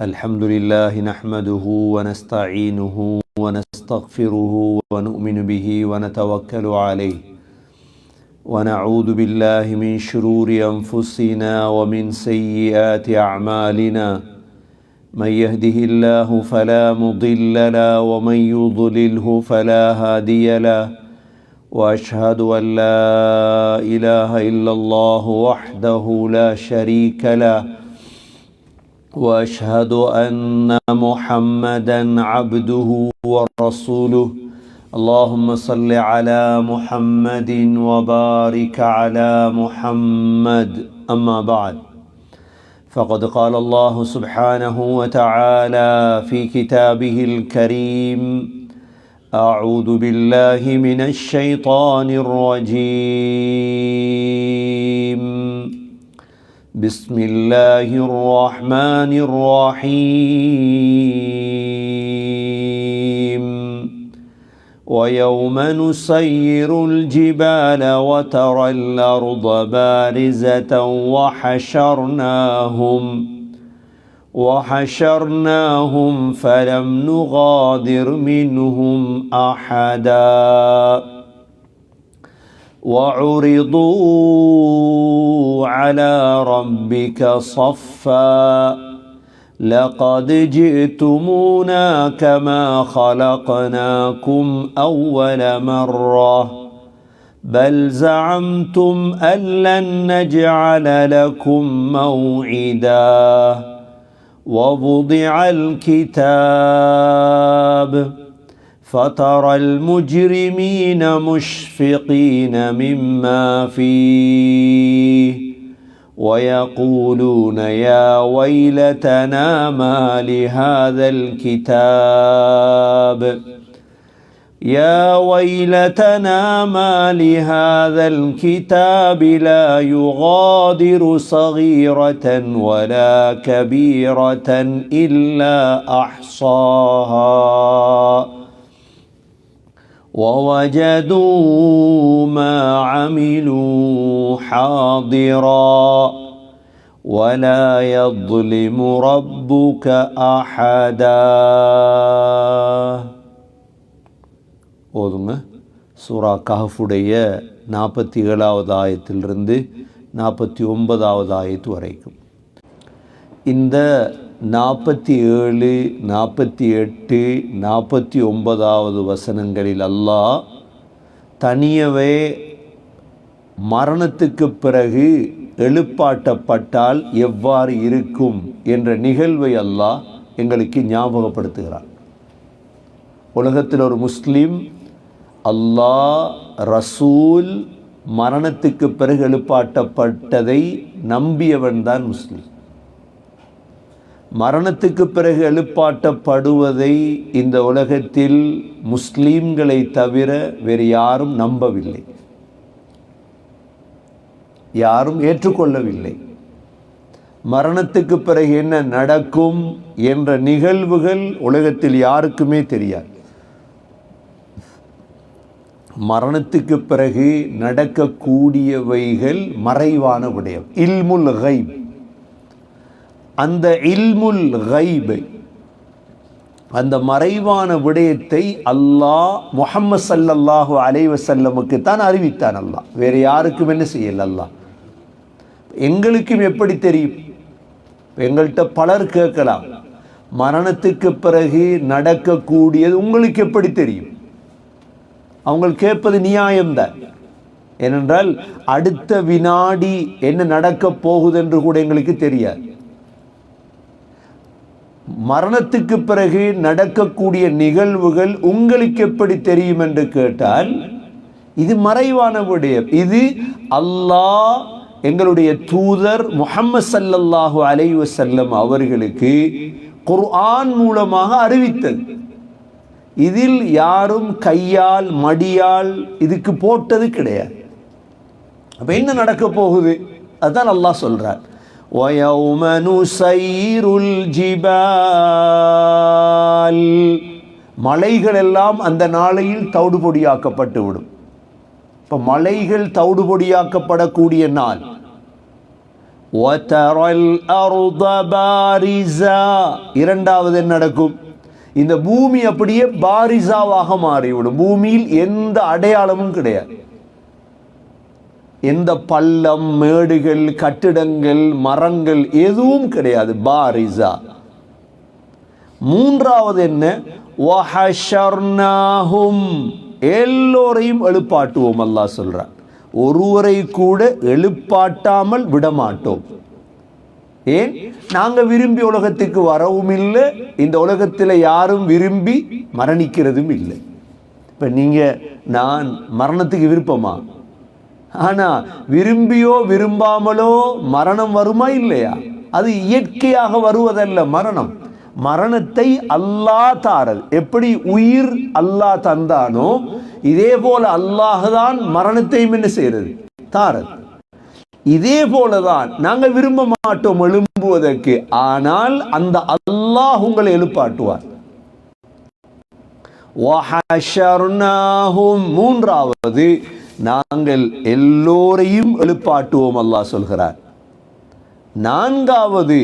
الحمد لله نحمده ونستعينه ونستغفره ونؤمن به ونتوكل عليه ونعوذ بالله من شرور أنفسنا ومن سيئات أعمالنا من يهده الله فلا مضل له ومن يضلله فلا هادي له وأشهد أن لا إله إلا الله وحده لا شريك له وأشهد أن محمدًا عبده ورسوله اللهم صل على محمد وبارك على محمد أما بعد فقد قال الله سبحانه وتعالى في كتابه الكريم أعوذ بالله من الشيطان الرجيم بسم الله الرحمن الرحيم ويوم نسير الجبال وترى الأرض بارزة وحشرناهم فلم نغادر منهم أحدا وعرضوا على ربك صفا لقد جئتمونا كما خلقناكم أول مرة بل زعمتم أن لن نجعل لكم موعدا ووضع الكتاب فترى المجرمين مشفقين مما فيه ويقولون يا ويلتنا ما لهذا الكتاب لا يغادر صغيرة ولا كبيرة إلا أحصاها ووجدوا ما عملوا حاضرا ولا يظلم ربك أحدا ஓதுங்க. சூரா கஹஃபுடைய 47வது ஆயத்திலிருந்து 49வது ஆயத்து வரைக்கும். இந்த 47, 48, 49வது வசனங்களில் அல்லாஹ் தனியவே மரணத்துக்கு பிறகு எழுப்பாட்டப்பட்டால் எவ்வாறு இருக்கும் என்ற நிகழ்வை அல்லாஹ் எங்களுக்கு ஞாபகப்படுத்துகிறார். உலகத்தில் ஒரு முஸ்லீம் அல்லாஹ் ரசூல் மரணத்துக்கு பிறகு எழுப்பாட்டப்பட்டதை நம்பியவன்தான் முஸ்லீம். மரணத்துக்கு பிறகு எழுப்பாட்டப்படுவதை இந்த உலகத்தில் முஸ்லீம்களை தவிர வேறு யாரும் நம்பவில்லை, யாரும் ஏற்றுக்கொள்ளவில்லை. மரணத்துக்கு பிறகு என்ன நடக்கும் என்ற நிகழ்வுகள் உலகத்தில் யாருக்குமே தெரியாது. மரணத்துக்கு பிறகு நடக்கக்கூடியவைகள் மறைவான விடயம், இல்முல் கைப். அந்த இல்முல் கைப், அந்த மறைவான விடயத்தை அல்லாஹ் முஹம்மது ஸல்லல்லாஹு அலைஹி வஸல்லமுக்கு தான் அறிவித்தான். அல்லாஹ் வேறு யாருக்கும் என்ன செய்யல. அல்லாஹ் எங்களுக்கும் எப்படி தெரியும்? எங்கள்கிட்ட பலர் கேட்கலாம், மரணத்துக்கு பிறகு நடக்கக்கூடியது உங்களுக்கு எப்படி தெரியும்? அவங்க கேட்பது நியாயம்தான். ஏனென்றால் அடுத்த வினாடி என்ன நடக்கப் போகுது என்று கூட எங்களுக்கு தெரியாது. மரணத்துக்கு பிறகு நடக்கக்கூடிய நிகழ்வுகள் உங்களுக்கு எப்படி தெரியும் என்று கேட்டால் இது மறைவான விடயம். இது அல்லாஹ் எங்களுடைய தூதர் முஹம்மது ஸல்லல்லாஹு அலைஹி வஸல்லம் அவர்களுக்கு குர்ஆன் மூலமாக அறிவித்தது. இதில் யாரும் கையால் மடியால் இதுக்கு போட்டது கிடையாது. அப்ப என்ன நடக்க போகுது? அதுதான் அல்லாஹ் சொல்றார். وَيَوْمَ نُسَيِّرُ الْجِبَالَ மலைகள் எல்லாம் அந்த நாளையில் தவிடுபொடியாக்கப்பட்டு விடும். இப்போ மலைகள் தவிடுபொடியாக்கப்படக்கூடிய நாள், வதரல் அர்த பாரிஸா, இரண்டாவது என்ன நடக்கும்? இந்த பூமி அப்படியே பாரிஸாவாக மாறிவிடும். பூமியில் எந்த அடையாளமும் கிடையாது. எந்த பள்ளம், மேடுகள், கட்டிடங்கள், மரங்கள் எதுவும் கிடையாது. பாரிஸா. மூன்றாவது என்ன? வஹஷர்னாஹும், எல்லோரையும் எழுப்பாட்டுவோம். அல்லாஹ் சொல்றான், ஒருவரை கூட எழுப்பாட்டாமல் விடமாட்டோம். ஏன்? நாங்க விரும்பி உலகத்துக்கு வரவும் இல்லை, இந்த உலகத்தில் யாரும் விரும்பி மரணிக்கிறதும் இல்லை. இப்ப நீங்க நான் மரணத்துக்கு விருப்பமா? ஆனா விரும்பியோ விரும்பாமலோ மரணம் வருமா இல்லையா? அது இயற்கையாக வருவதல்ல மரணம். மரணத்தை அல்லாஹ் தாரது. எப்படி உயிர் அல்லாஹ் தந்தானோ இதே போல அல்லாஹ் தான் மரணத்தையும் என்ன செய்யறது? தாரது. இதே போலதான் நாங்கள் விரும்ப மாட்டோம் எழும்புவதற்கு, ஆனால் அந்த அல்லாஹ் உங்களை எழுப்பாட்டுவார். மூன்றாவது, நாங்கள் எல்லோரையும் எழுப்பாட்டுவோம் அல்லாஹ் சொல்கிறார். நான்காவது,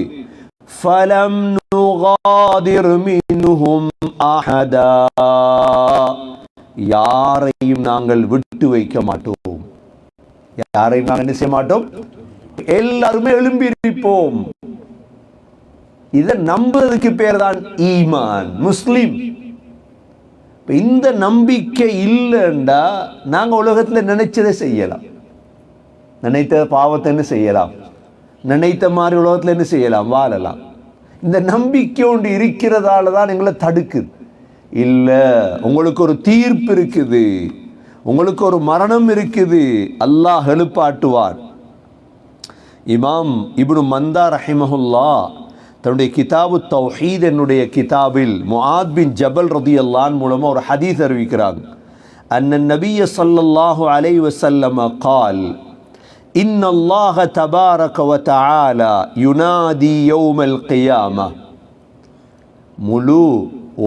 ஃபலம் நுகாதிர் மின்ஹும் அஹதா, யாரையும் நாங்கள் விட்டு வைக்க மாட்டோம். யாரையும் நாங்கள் என்ன செய்ய மாட்டோம்? எல்லாருமே எழும்பி இருப்போம். இதை நம்புறதுக்கு பேர் தான் ஈமான், முஸ்லிம். இந்த நம்பிக்கை இல்லைண்டா நாங்க உலகத்துல நினைச்சதை செய்யலாம், நினைத்த பாவத்தை என்ன செய்யலாம், நினைத்த மாதிரி உலகத்துல என்ன செய்யலாம், வாழலாம். இந்த நம்பிக்கை ஒன்று இருக்கிறதால தான் எங்களை தடுக்குது. இல்ல, உங்களுக்கு ஒரு தீர்ப்பு இருக்குது, உங்களுக்கு ஒரு மரணம் இருக்குது, அல்லாஹ் எழுப்பாட்டுவார். இமாம் இப்னு மந்தா ரஹிமஹுல்லா தன்னுடைய கிதாபு தௌஹீத் என்னுடைய கிதாபில் முஆத் பின் ஜபல் ரலியல்லாஹு அன்ஹு மூலமா ஒரு ஹதீஸ் அறிவிக்கிறாங்க. அன்ன நபிய ஸல்லல்லாஹு அலைஹி வஸல்லம் قال إن الله تبارك وتعالى ينادي يوم القيامة, முழு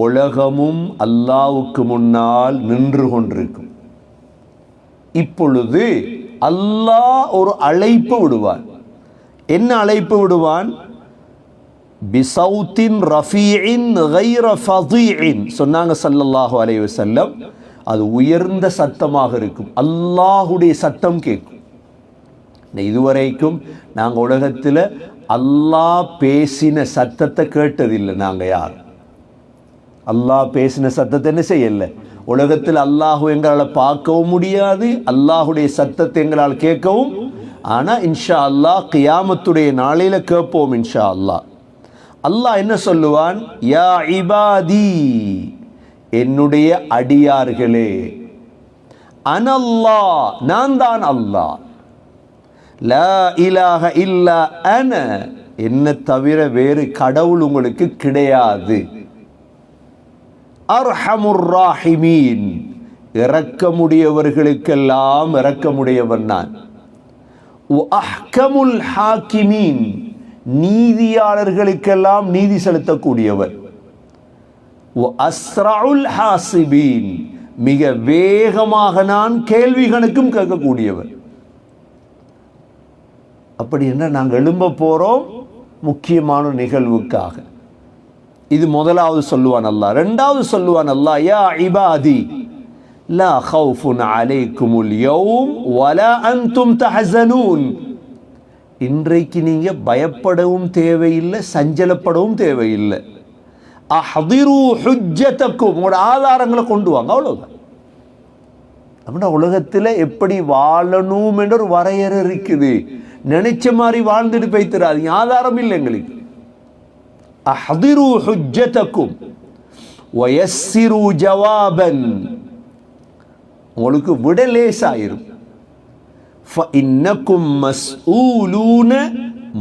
உலகமும் அல்லாஹ்வுக்கு முன்னால் நின்று கொண்டிருக்கும். இப்பொழுது அல்லாஹ் ஒரு அழைப்பு விடுவான். என்ன அழைப்பு விடுவான்? பிசௌத்தின் ரஃபீஇன் கைர ஃபதீஇன் சொன்னாங்க ஸல்லல்லாஹு அலைஹி வஸல்லம். அது உயர்ந்த சத்தமாக இருக்கும், அல்லாஹுடைய சத்தம் கேட்கும். இதுவரைக்கும் நாங்கள் உலகத்தில் அல்லாஹ் பேசின சத்தத்தை கேட்டதில்லை. நாங்கள் யார் அல்லாஹ் பேசின சத்தத்தை என்ன செய்யல? உலகத்தில் அல்லாஹு எங்களால் பார்க்கவும் முடியாது, அல்லாஹுடைய சத்தத்தை எங்களால் கேட்கவும். ஆனால் இன்ஷா அல்லாஹ் கியாமத்துடைய நாளையில கேட்போம் இன்ஷா அல்லாஹ். அல்லாஹ் என்ன சொல்லுவான்? யா இபாதி, என்னுடைய அடியார்களே, அனல்லாஹ், நான் தான் அல்லாஹ், லா இலாஹ இல்லா அன, என்ன தவிர வேறு கடவுள் உங்களுக்கு கிடையாது. அர்ஹமுர் ராஹிமீன், இரக்கமுடையவர்களுக்கெல்லாம் இரக்கமுடையவன் நான். அஹ்கமுல் ஹாக்கிமீன், நீதியாளர்களுக்கெல்லாம் நீதி செலுத்தக்கூடியவர். அஸ்ரஉல் ஹாசிபீன், மிக வேகமாக நான் கேள்வி கணக்கும் கேட்கக்கூடியவர். அப்படி என்ன நாங்கள் எழும்ப போறோம் முக்கியமான நிகழ்வுக்காக. இது முதலாவது சொல்லுவான் அல்லாஹ். இரண்டாவது சொல்லுவான் அல்லாஹ், யா இபாதி லா ஹவுஃபுன் அலைக்குமுல் யௌம் வலா அன்தும் தஹஸனூன், இன்றைக்கு நீங்க பயப்படவும் தேவையில்லை, சஞ்சலப்படவும் தேவையில்லை. அஹ்திரு ஹுஜ்ஜதக்கும், உங்களோட ஆதாரங்களை கொண்டு வாங்க, அவ்வளவுதான். அப்படின்னா உலகத்தில் எப்படி வாழணும் என்ற ஒரு வரையறை இருக்குது. நினைச்ச மாதிரி வாழ்ந்துட்டு போய்த்திராது, ஆதாரம் இல்லை எங்களுக்கு. அஹ்திரு ஹுஜ்ஜதக்கும் வயஸ்ஸிரு ஜவாபன், உங்களுக்கு விட லேசாயிரும். ஃபஇன்னக்கும் மஸ்ஊலூன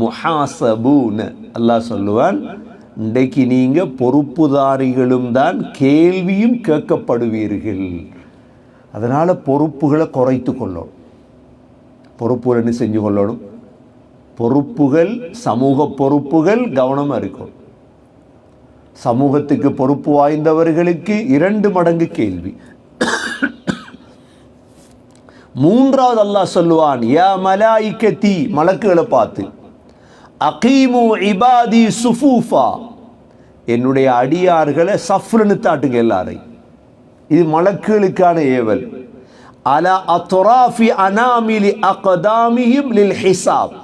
முஹாஸபூன, அல்லாஹ் சொல்லுவான், இன்றைக்கு நீங்க பொறுப்புதாரிகளும் தான், கேள்வியும் கேட்கப்படுவீர்கள். அதனால பொறுப்புகளை குறைத்து கொள்ளணும். பொறுப்புகள் என்ன செஞ்சு கொள்ளணும்? பொறுப்புகள், சமூக பொறுப்புகள் கவனமா இருக்கும். சமூகத்துக்கு பொறுப்பு வாய்ந்தவர்களுக்கு 2 மடங்கு கேள்வி. மூன்றாவது அல்லாஹ் சொல்லுவான், யா மலாயிகதி, மலக்குகளை பார்த்து, அகீமு இபாதி சுஃபூஃபா, என்னுடைய அடியார்களை சஃப்ல நிறுத்தாட்டுங்க எல்லாரையும். இது மலக்குகளுக்கான ஏவல். அலா அத்ராஃபி அனாமிலி அக்தாமிஹிம் லில் ஹிசாப்,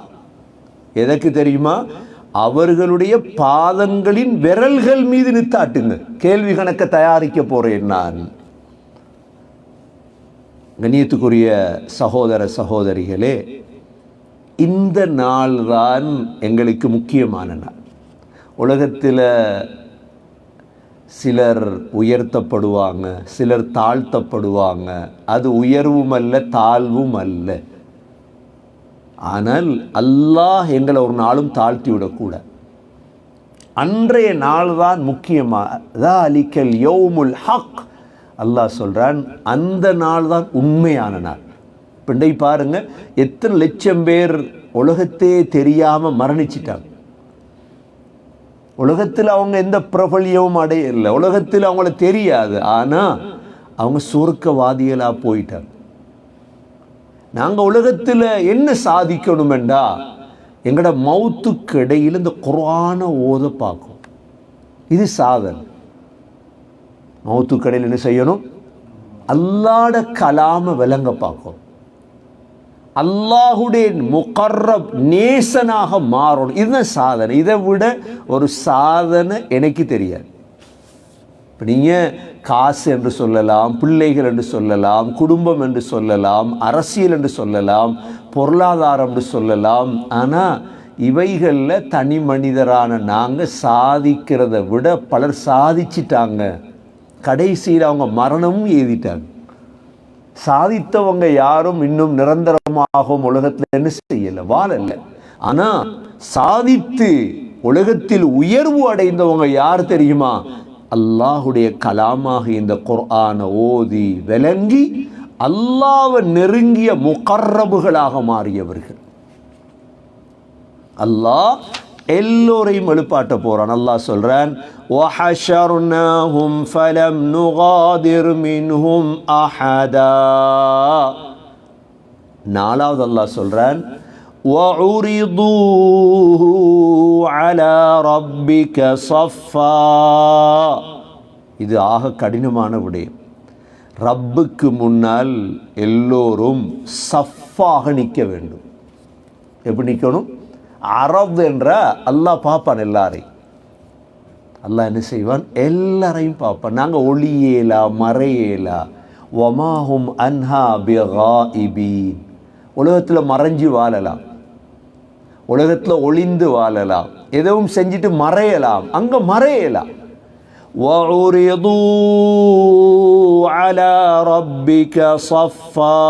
எதற்கு தெரியுமா? அவர்களுடைய பாதங்களின் விரல்கள் மீது நிறுத்தாட்டுங்க, கேள்வி கணக்க தயாரிக்க போறேன் நான். கண்ணியத்துக்குரிய சகோதர சகோதரிகளே, இந்த நாள் தான் எங்களுக்கு முக்கியமான நாள். உலகத்தில் சிலர் உயர்த்தப்படுவாங்க, சிலர் தாழ்த்தப்படுவாங்க. அது உயர்வும் அல்ல, தாழ்வும் அல்ல. ஆனால் அல்லாஹ் எங்களை ஒரு நாளும் தாழ்த்தி விடக்கூடாது. அன்றைய நாள் தான் முக்கியமாக ذَلِكَ الْيَوْمُ الْحَقُّ, அல்லாஹ் சொல்கிறான், அந்த நாள் தான் உண்மையான நாள். பிண்டை பாருங்க, எத்தனை லட்சம் பேர் உலகத்தையே தெரியாமல் மரணிச்சிட்டாங்க. உலகத்தில் அவங்க எந்த பிரபல்யமும் அடையலை, உலகத்தில் அவங்கள தெரியாது. ஆனால் அவங்க சுருக்கவாதிகளாக போயிட்டாங்க. நாங்கள் உலகத்தில் என்ன சாதிக்கணுமெண்டா, எங்களோட மௌத்துக்கு இடையில் இந்த குர்ஆனை ஓத பார்க்கும். இது சாதனை. மௌத்துக்கு இடையில் என்ன செய்யணும்? அல்லாஹ்ட கலாமை விளங்க பார்க்கும். அல்லாஹுடைய முகர்ரப் நேசனாக மாறணும். இதுதான் சாதனை. இதை விட ஒரு சாதனை எனக்கு தெரியாது. இப்போ நீங்கள் காசு என்று சொல்லலாம், பிள்ளைகள் என்று சொல்லலாம், குடும்பம் என்று சொல்லலாம், அரசியல் என்று சொல்லலாம், பொருளாதாரம் என்று சொல்லலாம். ஆனால் இவைகளில் தனி மனிதரான நாங்கள் சாதிக்கிறத விட பலர் சாதிச்சிட்டாங்க. கடைசியில் அவங்க மரணமும் எழுதிட்டாங்க. சாதித்தவங்க யாரும் இன்னும் நிரந்தரமாகவும் உலகத்தில் என்ன செய்யலை, வாழலை. ஆனால் சாதித்து உலகத்தில் உயர்வு அடைந்தவங்க யார் தெரியுமா? அல்லாஹுடைய கலாமாக இந்த குர்ஆனை ஓதி விளங்கி அல்லாஹ்வை நெருங்கிய முகர்ரபுகளாக மாறியவர்கள். அல்லாஹ் எல்லோரையும் எழுப்பாட்ட போறான். அல்லாஹ் சொல்றான், وَحَشَرْنَاهُمْ فَلَمْ نُغَادِرْ مِنْهُمْ أَحَدًا. நாலாவது அல்லாஹ் சொல்றான், وَعُرِضُوا عَلَى رَبِّكَ صَفًّا. இது ஆக கடினமான விடயம். ரப்புக்கு முன்னால் எல்லோரும் சஃப்பாக நிற்க வேண்டும். எப்படி நிற்கணும்? அரப் என்ற அல்லாஹ் பார்ப்பான் எல்லாரையும். அல்லாஹ் என்ன செய்வான்? எல்லாரையும் பார்ப்பான். நாங்கள் ஒளியேலா மறையேலா. வமாஹும் அன்ஹா பிகாயிபீன். உலகத்தில் மறைஞ்சு வாழலாம், உலகத்தில் ஒளிந்து வாழலாம், எதுவும் செஞ்சுட்டு மறையலாம், அங்கே மறையலாம். وَعُرِضُوا عَلَى رَبِّكَ صَفًّا.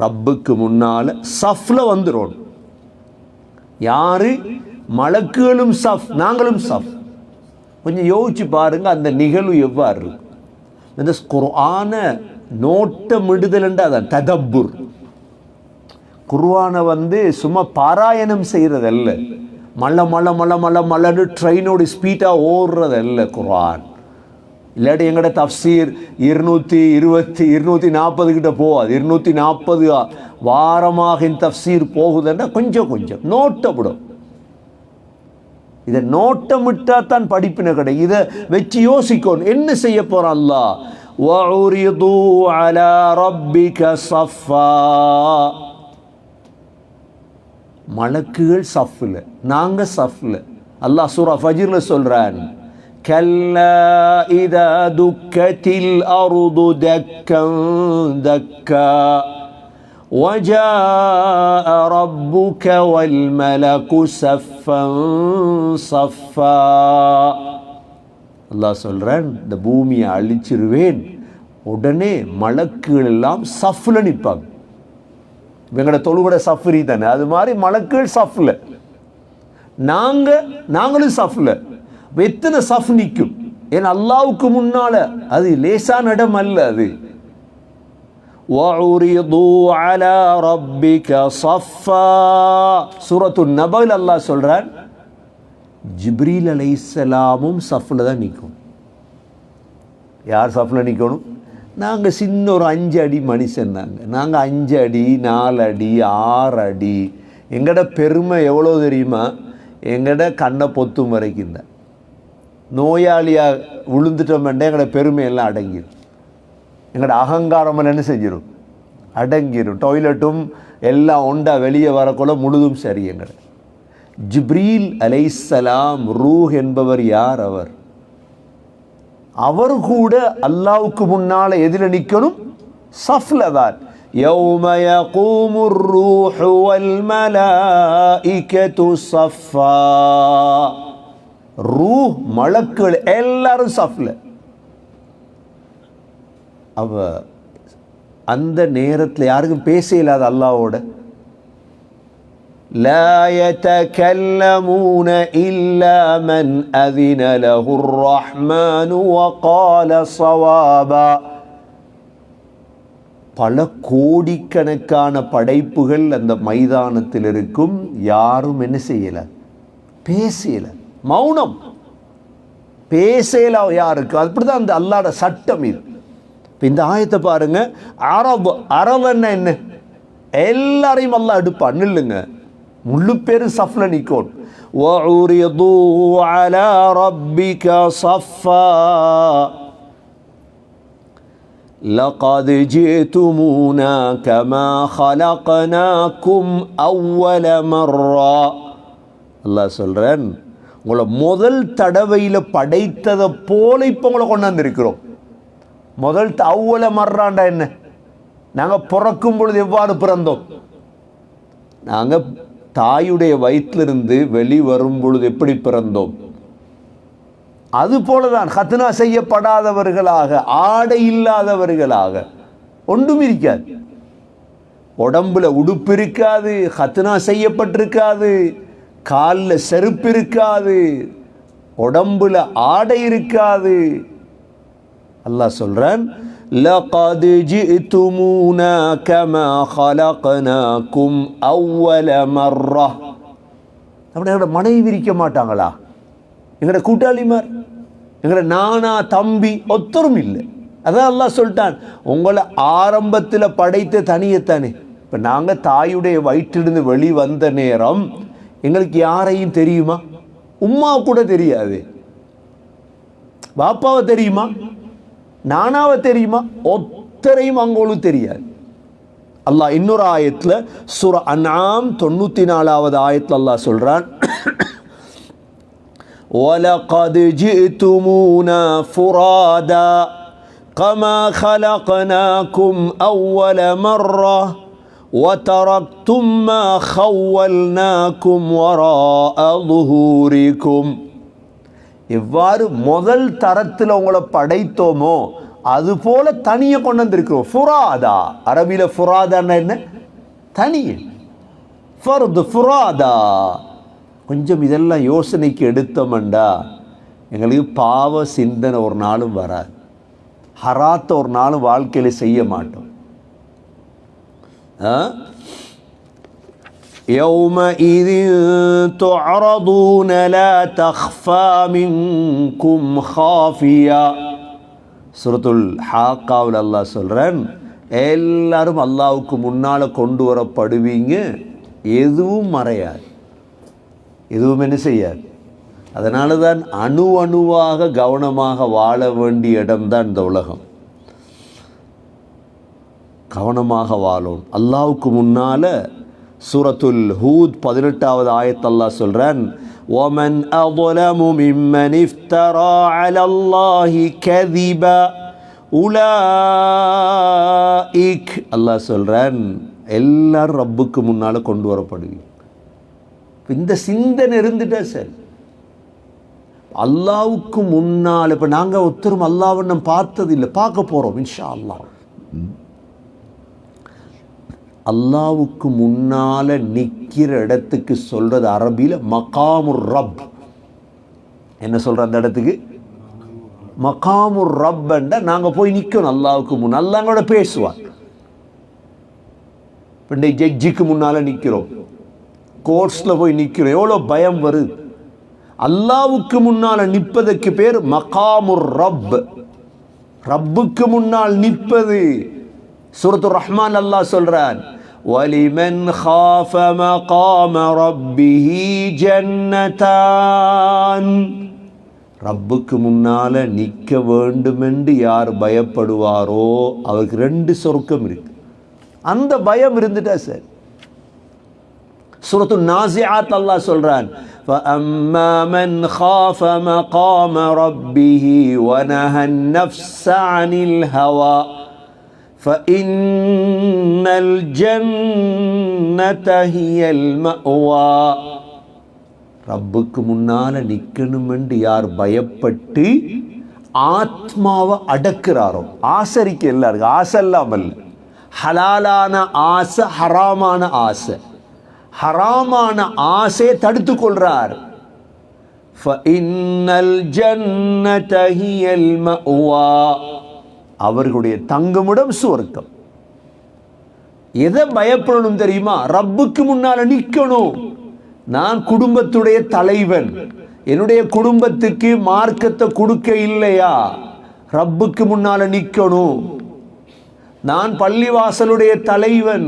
ரப்புக்கு முன்னால் சஃப்ல வந்துடும். யாரு? மலக்குகளும் சஃப், நாங்களும் சஃப். கொஞ்சம் யோசிச்சு பாருங்க அந்த நிகழ்வு எவ்வாறு இருக்கு. இந்த குர்ஆனை நோட்டமிடுதல் அதான் ததப்புர். குர்ஆனை சும்மா பாராயணம் செய்கிறதல்ல, மல்ல மல்ல மல்ல மல்ல மல்லன்னு ட்ரெயினோட ஸ்பீடாக ஓடுறதல்ல குர்ஆன். இல்லாட்டி எங்கள்ட தஃப்சீர் 240 கிட்ட போகாது. 240 வாரமாக இந்த தஃப்சீர் போகுதுன்னா கொஞ்சம் கொஞ்சம் நோட்டப்படும். இதை நோட்டமிட்டா தான் படிப்பின கடை. இதை வச்சு யோசிக்கணும், என்ன செய்ய போகிறான் அல்லாஹ். وَعُرِضُوا عَلَى رَبِّكَ صَفًّا. மலக்குகள் சஃப்ல, நாங்க சஃப்ல. அல்லாஹ் சூரா ஃபஜ்ர்ல சொல்றான், கல்லா இதா துக்கத்தில் அர்து தக்கன் தக்கா وجاء ربك والملك صفا صفا. அல்லாஹ் சொல்றான், இந்த பூமியை அழிச்சிருவேன், உடனே மலக்குகள் எல்லாம் சஃப்ல நிற்பாங்க. எங்களோட தொழுகூட சஃப்ரி தானே, அது மாதிரி மலக்குகள் சஃப்ல, நாங்களும் சஃப்ல. எத்தனை சஃப் நிற்கும்? ஏன்னா அல்லாவுக்கு முன்னால அது லேசான இடம் அல்ல. அது وَعُرِضُوا عَلَى رَبِّكَ صَفًّا. சூரத்துன் நபல் அல்லாஹ் சொல்றான், ஜிப்ரீல் அலைஹிஸ்ஸலாமும் சஃப்ல தான் நிற்கும். யார் சஃப்ல நிற்கணும்? நாங்கள் சின்ன ஒரு 5 அடி மனுஷன். நாங்கள் 5 அடி 4 அடி 6 அடி எங்கட பெருமை எவ்வளோ தெரியுமா? எங்கட கண்ணை பொத்தும் வரைக்கும் தான். நோயாளியாக விழுந்துட்டோம்னா எங்களோட பெருமை எல்லாம் அடங்கிடும். எங்களோட அகங்காரம் என்ன செஞ்சிடும்? அடங்கிடும். டாய்லெட்டும் எல்லாம் ஒண்டா வெளியே வரக்குள்ள முழுதும் சரி. எங்களை ஜிப்ரீல் அலைஹிஸ்ஸலாம் ரூஹ் என்பவர் யார்? அவர் கூட அல்லாஹ்வுக்கு முன்னால் எதில் நிற்கணும்? சஃப்ல தான். يوم يقوم الروح والملائكة صفا. ரூஹ் மலக்குகள் எல்லாரும் சஃப்ல. அவ அந்த நேரத்தில் யாருக்கும் பேச இல்லாத அல்லாஹ்வோட. لا يتكلمون إلا من أذن له الرحمن وقال صوابا. பல கோடிக்கணக்கான படைப்புகள் அந்த மைதானத்தில் இருக்கும். யாரும் என்ன செய்யல? பேசல. மௌனம். பேசல யாருக்கு? அப்படிதான் அந்த அல்லாஹ்வோட சட்டம் இது. இந்த ஆயத்தை பாருங்க. அரபன்னா என்ன? எல்லாரையும் அல்லாஹ் எடுப்பான். இல்லைங்க, முழு பேரும் சஃப்ல நிற்கும். وَعُرِضُوا عَلَى رَبِّكَ صَفًّا لَقَدْ جِئْتُمُونَا كَمَا خَلَقْنَاكُمْ أَوَّلَ مَرَّةٍ. அல்லாஹ் சொல்றேன், உங்களை முதல் தடவையில் படைத்ததை போல இப்போ உங்களை கொண்டாந்துருக்கிறோம். முதல் அவ்வள மர்றாண்டா என்ன? நாங்கள் பிறக்கும் பொழுது எவ்வாறு பிறந்தோம்? நாங்கள் தாயுடைய வயிற்றிலிருந்து வெளிவரும் பொழுது எப்படி பிறந்தோம்? அதுபோலதான் ஹத்னா செய்யப்படாதவர்களாக, ஆடை இல்லாதவர்களாக, ஒன்றும் இருக்காது. உடம்புல உடுப்பு இருக்காது, ஹத்னா செய்யப்பட்டிருக்காது, காலில் செருப்பு இருக்காது, உடம்புல ஆடை இருக்காது. அல்லாஹ் சொல்றான், لقد جئتمونا كما خلقناكم أول مرة. எங்களோட மனைவி இருக்க மாட்டாங்களா? எங்களோட கூட்டாளிமார், எங்களோட நானா தம்பி ஒத்தரும் இல்லை. அதான் அல்லாஹ் சொல்லிட்டான், உங்களை ஆரம்பத்தில் படைத்த தனியத்தானே. இப்போ நாங்கள் தாயுடைய வயிற்றிலிருந்து வெளி வந்த நேரம் எங்களுக்கு யாரையும் தெரியுமா? உம்மா கூட தெரியாது. பாப்பாவை தெரியுமா? நானாவை தெரியுமா? ஒத்தரையும் அங்கோளும் தெரியாது. அல்லாஹ் இன்னொரு ஆயத்தில் சூரா அன்ஆம் 94வது ஆயத்தில் அல்லாஹ் சொல்றான், وَلَقَدْ جِئْتُمُونَا فُرَادًا كَمَا خَلَقْنَاكُمْ أَوَّلَ مَرَّةٍ وَتَرَكْتُمْ مَا خَوَّلْنَاكُمْ وَرَاءَ ظُهُورِكُمْ. எவ்வாறு முதல் தரத்தில் உங்களை படைத்தோமோ அதுபோல தனியை கொண்டு வந்திருக்கிறோம். ஃபுராதா, அரபியில் ஃபுராதான்னா என்ன? தனிய. ஃபர்து ஃபுராதா. கொஞ்சம் இதெல்லாம் யோசனைக்கு எடுத்தோம்டா எங்களுக்கு பாவ சிந்தனை ஒரு நாளும் வராது. ஹராத்த ஒரு நாளும் வாழ்க்கையில் செய்ய மாட்டோம். يومئذ تعرضون لا تخفى منكم خافية. சூரத்துல் ஹாக்காவில் அல்லாஹ் சொல்றான், எல்லாரும் அல்லாஹ்வுக்கு முன்னால் கொண்டு வரப்படுவீங்க, எதுவும் மறையாது, எதுவும் என்ன செய்யாது. அதனால தான் அணுவாக கவனமாக வாழ வேண்டிய இடம்தான் இந்த உலகம். கவனமாக வாழும். அல்லாஹ்வுக்கு முன்னால சூரத்துல் ஹூத் 18வது ஆயத் அல்லாஹ் சொல்றான், وَمَنْ أَظْلَمُ مِمَّنِ افْتَرَى عَلَى اللَّهِ كَذِبًا أُولَئِكَ. அல்லாஹ் சொல்றான், எல்லாரும் ரப்புக்கு முன்னால கொண்டு வரப்படுவீங்க. இந்த சிந்தனை இருந்துட்டா சரி. அல்லாஹ்வுக்கு முன்னால் இப்போ நாங்கள் ஒருத்தரும் அல்லாஹ்வை நம்ம பார்த்தது இல்லை, பார்க்க போகிறோம் இன்ஷா அல்லாஹ். அல்லாஹ்வுக்கு முன்னால் நிற்கிற இடத்துக்கு சொல்கிறது அரபியில் மகாமுர் ரப். என்ன சொல்கிற அந்த இடத்துக்கு? மகாமுர் ரப்ன்றா நாங்கள் போய் நிற்கணும் அல்லாஹ்வுக்கு முன். அல்லாஹ்வோட பேசுவார். இப்போ ஜட்ஜிக்கு முன்னால் நிற்கிறோம், கோர்ட்ஸில் போய் நிற்கிறோம், எவ்வளோ பயம் வருது. அல்லாஹ்வுக்கு முன்னால் நிற்பதற்கு பேர் மகாமுர் ரப். ரப்புக்கு முன்னால் நிற்பது. சூரத்துர் ரஹ்மான் அல்லாஹ் சொல்றான், வலிமன் خَافَ مَقَامَ رَبِّهِ ஜன்னதான். ரப்புக்கு முன்னால நிற்க வேண்டுமென்று யார் பயப்படுவாரோ அவருக்கு 2 சொர்க்கம் இருக்கு. அந்த பயம் இருந்துட்டா சார். சூரத்து நாஸிஆத் அல்லாஹ் சொல்றான், فَأَمَّا مَنْ خَافَ مَقَامَ رَبِّهِ وَنَهَى النَّفْسَ عَنِ الْهَوَى فَإِنَّ الْجَنَّةَ هِيَ الْمَأْوَى. ரப்புக்கு முன்னால நிற்கணும் என்று யார் பயப்பட்டு ஆத்மாவை அடக்குறாரோ, ஆசரிக்க எல்லாருக்கும் ஆசை இல்லாமல், ஹலாலான ஆசை ஹராமான ஆசை, ஹராமான ஆசையை தடுத்து கொள்றார். فَإِنَّ الْجَنَّةَ هِيَ الْمَأْوَى. அவர்களுடைய தங்குமிடம் சுவர்க்கம். எதை பயப்படணும் தெரியுமா? ரப்புக்கு முன்னால நிற்கணும். நான் குடும்பத்துடைய தலைவன், என்னுடைய குடும்பத்துக்கு மார்க்கத்தை கொடுக்க இல்லையா, ரப்புக்கு முன்னால நிற்கணும். நான் பள்ளிவாசலுடைய தலைவன்,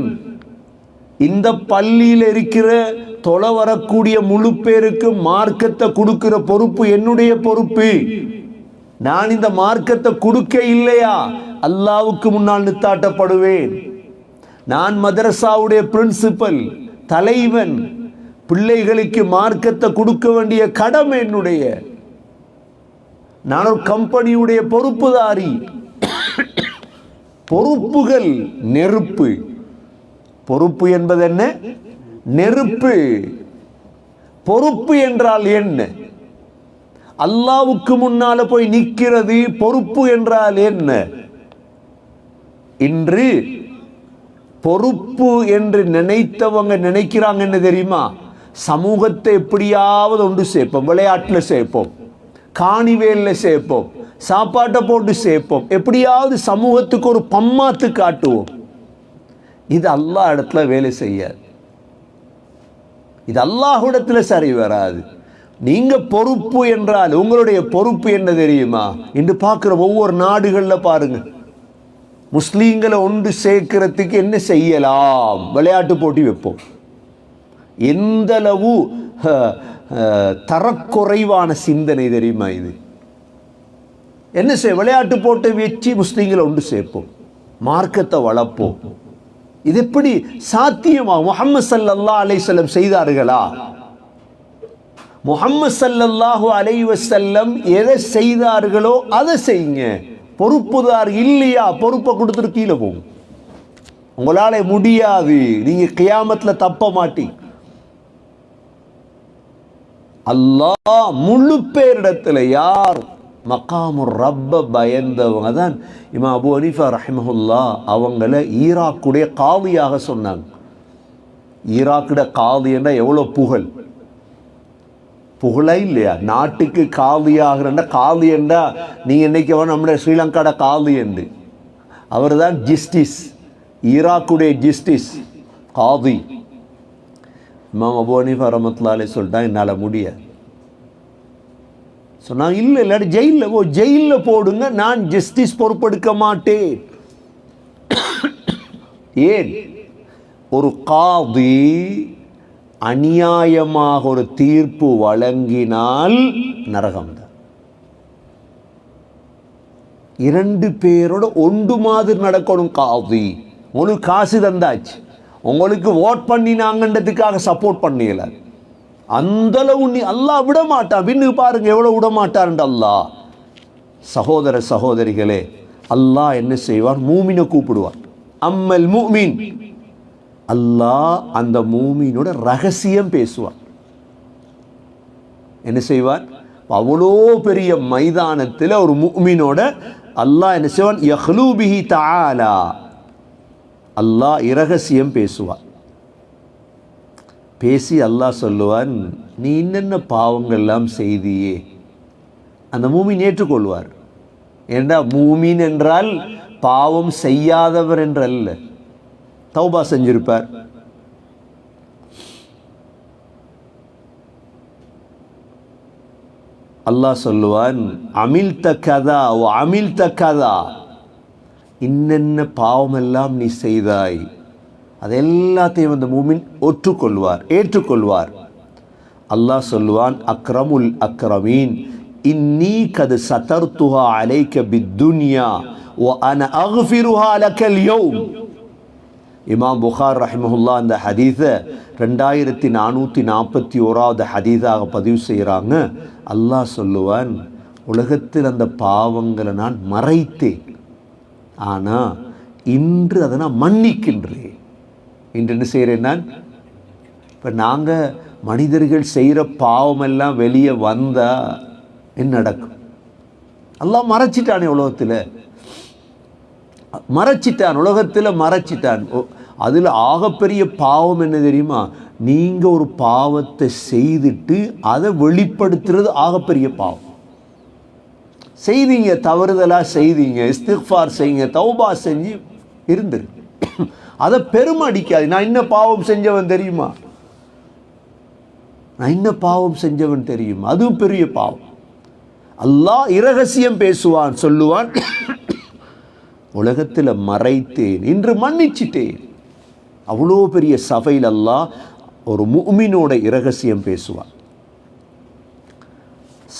இந்த பள்ளியில் இருக்கிற தொலை வரக்கூடிய முழு பேருக்கு மார்க்கத்தை கொடுக்கிற பொறுப்பு என்னுடைய பொறுப்பு. நான் இந்த மார்க்கத்தை கொடுக்க இல்லையா அல்லாஹ்வுக்கு முன்னால் நிறுத்தாட்டப்படுவேன். நான் மதரசாவுடைய பிரின்சிபல், தலைவன், பிள்ளைகளுக்கு மார்க்கத்தை கொடுக்க வேண்டிய கடமை என்னுடைய. நான் ஒரு கம்பெனியுடைய பொறுப்புதாரி. பொறுப்புகள் நெருப்பு. பொறுப்பு என்பது என்ன? நெருப்பு. பொறுப்பு என்றால் என்ன? அல்லாஹ்வுக்கு முன்னால போய் நிற்கிறது பொறுப்பு என்றால் என்ன? இன்று பொறுப்பு என்று நினைத்தவங்க நினைக்கிறாங்க என்ன தெரியுமா? சமூகத்தை எப்படியாவது ஒன்று சேர்ப்போம், விளையாட்டில் சேர்ப்போம், காணிவேலில் சேர்ப்போம், சாப்பாட்டை போட்டு சேர்ப்போம், எப்படியாவது சமூகத்துக்கு ஒரு பம்மாத்து காட்டுவோம். இது அல்லாஹ் இடத்துல வேலை செய்யாது. இது அல்லாஹ்விடத்தில் சரி வராது. நீங்க பொறுப்பு என்றால் உங்களுடைய பொறுப்பு என்ன தெரியுமா? இன்று பார்க்குற ஒவ்வொரு நாடுகளில் பாருங்க, முஸ்லீம்களை ஒன்று சேர்க்கிறதுக்கு என்ன செய்யலாம்? விளையாட்டு போட்டி வைப்போம். எந்த அளவு தரக்குறைவான சிந்தனை தெரியுமா இது? என்ன செய்ய? விளையாட்டு போட்டி வச்சு முஸ்லீம்களை ஒன்று சேர்ப்போம், மார்க்கத்தை வளர்ப்போம். இது எப்படி சாத்தியமா? முஹம்மது ஸல்லல்லாஹு அலைஹி வஸல்லம் செய்தார்களா? முஹம்மது ஸல்லல்லாஹு அலைஹி வஸல்லம் எதை செய்தார்களோ அதை செய்யுங்க. பொறுப்புதார் இல்லையா, பொறுப்பை கொடுத்துட்டு கீழே போகும். உங்களால முடியாது, நீங்க கியாமத்துல தப்ப மாட்டீங்க. அல்லாஹ் முழு பேரிடத்துல யார் மகாமுர் ரப்ப பயந்தவங்க தான் இமாம் அபு ஹனீஃபா ரஹிமஹுல்லா அவங்கள ஈராக்குடைய காதியாக சொன்னாங்க. ஈராக்குடைய காதி என்ற எவ்வளோ புகழ், புகழா இல்லையா? நாட்டுக்கு காதியாகிறன்னா, காதி என்றா நீ என்னைக்கு நம்முடைய ஸ்ரீலங்காட காதி என்று, அவர் தான் ஜஸ்டிஸ், ஈராக்குடைய ஜஸ்டிஸ் காதி. இமாம் அபு ஹனீஃபா ரஹ்மத்துல்லாஹி அலைஹி சொல்லிட்டாங்க, என்னால் முடியாது சொன்னாங்க. இல்லை இல்லாட்டி ஜெயிலில் போடுங்க, நான் ஜஸ்டிஸ் பொறுப்பெடுக்க மாட்டேன். ஏன்? ஒரு காதி அநியாயமாக ஒரு தீர்ப்பு வழங்கினால் நரகம்தான். 2 பேரோட ஒன்று மாதிரி நடக்கணும். காதி உங்களுக்கு காசு தந்தாச்சு, உங்களுக்கு ஓட் பண்ணினாங்கன்றதுக்காக சப்போர்ட் பண்ணல. அந்த அளவு நீ அல்லாஹ் விட மாட்டான். பின்னுக்கு பாருங்க எவ்வளவு விட மாட்டார் அல்லாஹ். சகோதர சகோதரிகளே, அல்லாஹ் என்ன செய்வார்? மூமினை கூப்பிடுவார். அம்மல் மூமின், அல்லாஹ் அந்த மூமினோட ரகசியம் பேசுவார். என்ன செய்வார்? அவ்வளோ பெரிய மைதானத்தில் ஒரு மூமினோட அல்லாஹ் என்ன செய்வான்? யஹ்லு பிஹி தஆலா, அல்லாஹ் இரகசியம் பேசுவார். பேசி அல்லாஹ் சொல்லுவான், நீ என்னென்ன பாவங்கள் எல்லாம் செய்தியே. அந்த மூமின் ஏற்றுக்கொள்வார். ஏண்டா மூமின் என்றால் பாவம் செய்யாதவர் என்றல்ல, தௌபா செஞ்சிருப்பார். அல்லாஹ் சொல்லுவான், அமில்த கதா ஓ அமில்த கதா, இன்னென்ன பாவமெல்லாம் நீ செய்தாய். அது எல்லாத்தையும் அந்த மூமின் ஏற்றுக்கொள்வார். அல்லாஹ் சொல்லுவான், அக்ரமுல் அக்ரமீன் இன்னி கது சதர்துஹா அலைக பித்துன்யா வ அன அக்ஃபிருஹா லக்கல் யௌம். இமாம் புகார் ரஹிமஹுல்லா அந்த ஹதீஸை 2441வது ஹதீஸாக பதிவு செய்கிறாங்க. அல்லாஹ் சொல்லுவான், உலகத்தில் அந்த பாவங்களை நான் மறைத்தேன், ஆனால் இன்று அதை நான் மன்னிக்கின்றேன். இன்று என்ன செய்கிறேன் நான்? இப்போ நாங்கள் மனிதர்கள் செய்கிற பாவமெல்லாம் வெளியே வந்தால் என்ன நடக்கும்? அல்லாஹ் மறைச்சிட்டானே, உலகத்தில் மறைச்சிட்டான். அதில் ஆகப்பெரிய பாவம் என்ன தெரியுமா? நீங்கள் ஒரு பாவத்தை செய்துட்டு அதை வெளிப்படுத்துறது ஆகப்பெரிய பாவம். செய்தீங்க, தவறுதலாக செய்தீங்க, இஸ்திக்ஃபார் செய்யுங்க, தௌபா செஞ்சு இருந்துரு, அதை பெருமை அடிக்காது. நான் என்ன பாவம் செஞ்சவன் தெரியுமா? அதுவும் பெரிய பாவம். அல்லாஹ் இரகசியம் பேசுவான், சொல்லுவான், உலகத்தில் மறைத்தேன், இன்று மன்னிச்சிட்டேன். அவ்வளோ பெரிய சபையில் அல்லாஹ் ஒரு முஃமினோட இரகசியம் பேசுவான்.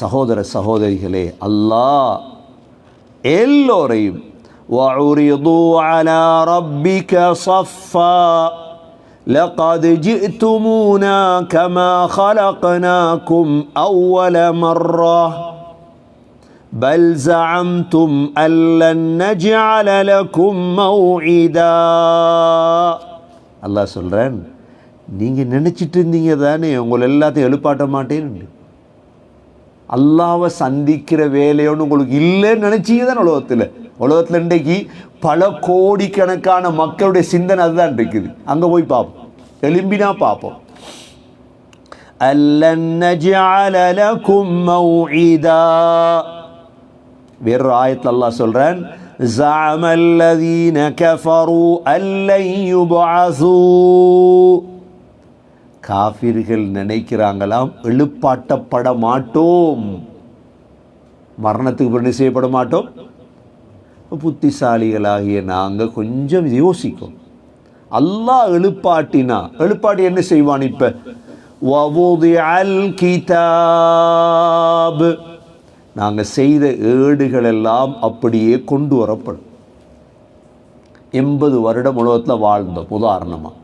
சகோதர சகோதரிகளே, அல்லாஹ் எல்லோரையும் وَعُرِضُوا عَلَى رَبِّكَ صَفًّا لَقَدْ جِئْتُمُونَا كَمَا خَلَقْنَاكُمْ أَوَّلَ مَرَّةٍ بَلْ زَعَمْتُمْ أَن لَّن نَّجْعَلَ لَكُم مَّوْعِدًا. அல்லாஹ் சொல்றான், நீங்க நினைச்சிட்டு இருந்தீங்க தானே உங்களை எல்லாத்தையும் எழுப்பாட்ட மாட்டேன்னு. அல்லாஹ்வை சந்திக்கிற வேலையோன்னு உங்களுக்கு இல்லைன்னு நினைச்சீங்க தானே. உலகத்தில் இன்றைக்கு பல கோடிக்கணக்கான மக்களுடைய சிந்தனை அதுதான் இருக்குது. அங்கே போய் பார்ப்போம், எழும்பினா பார்ப்போம். அல்லன் நஜஅல லகும் மௌஇதா. வேற ஆயத்தில் அல்லாஹ் சொல்றான், زعم الذين كفروا أن لن يبعثوا. காஃபிர்கள் நினைக்கிறாங்களாம், எழுப்பாட்டப்பட மாட்டோம், மரணத்துக்கு பிறகு செய்யப்பட மாட்டோம். புத்திசாலிகளாகிய நாங்கள் கொஞ்சம் யோசிக்கும். அல்லாஹ் எழுப்பாட்டி என்ன செய்வான்? இப்ப வவுதிஅல் கிதாப், நாங்கள் செய்த ஏடுகள் எல்லாம் அப்படியே கொண்டு வரப்படும். 80 வருடம் உலகத்தில் வாழ்ந்தோம். உதாரணமாக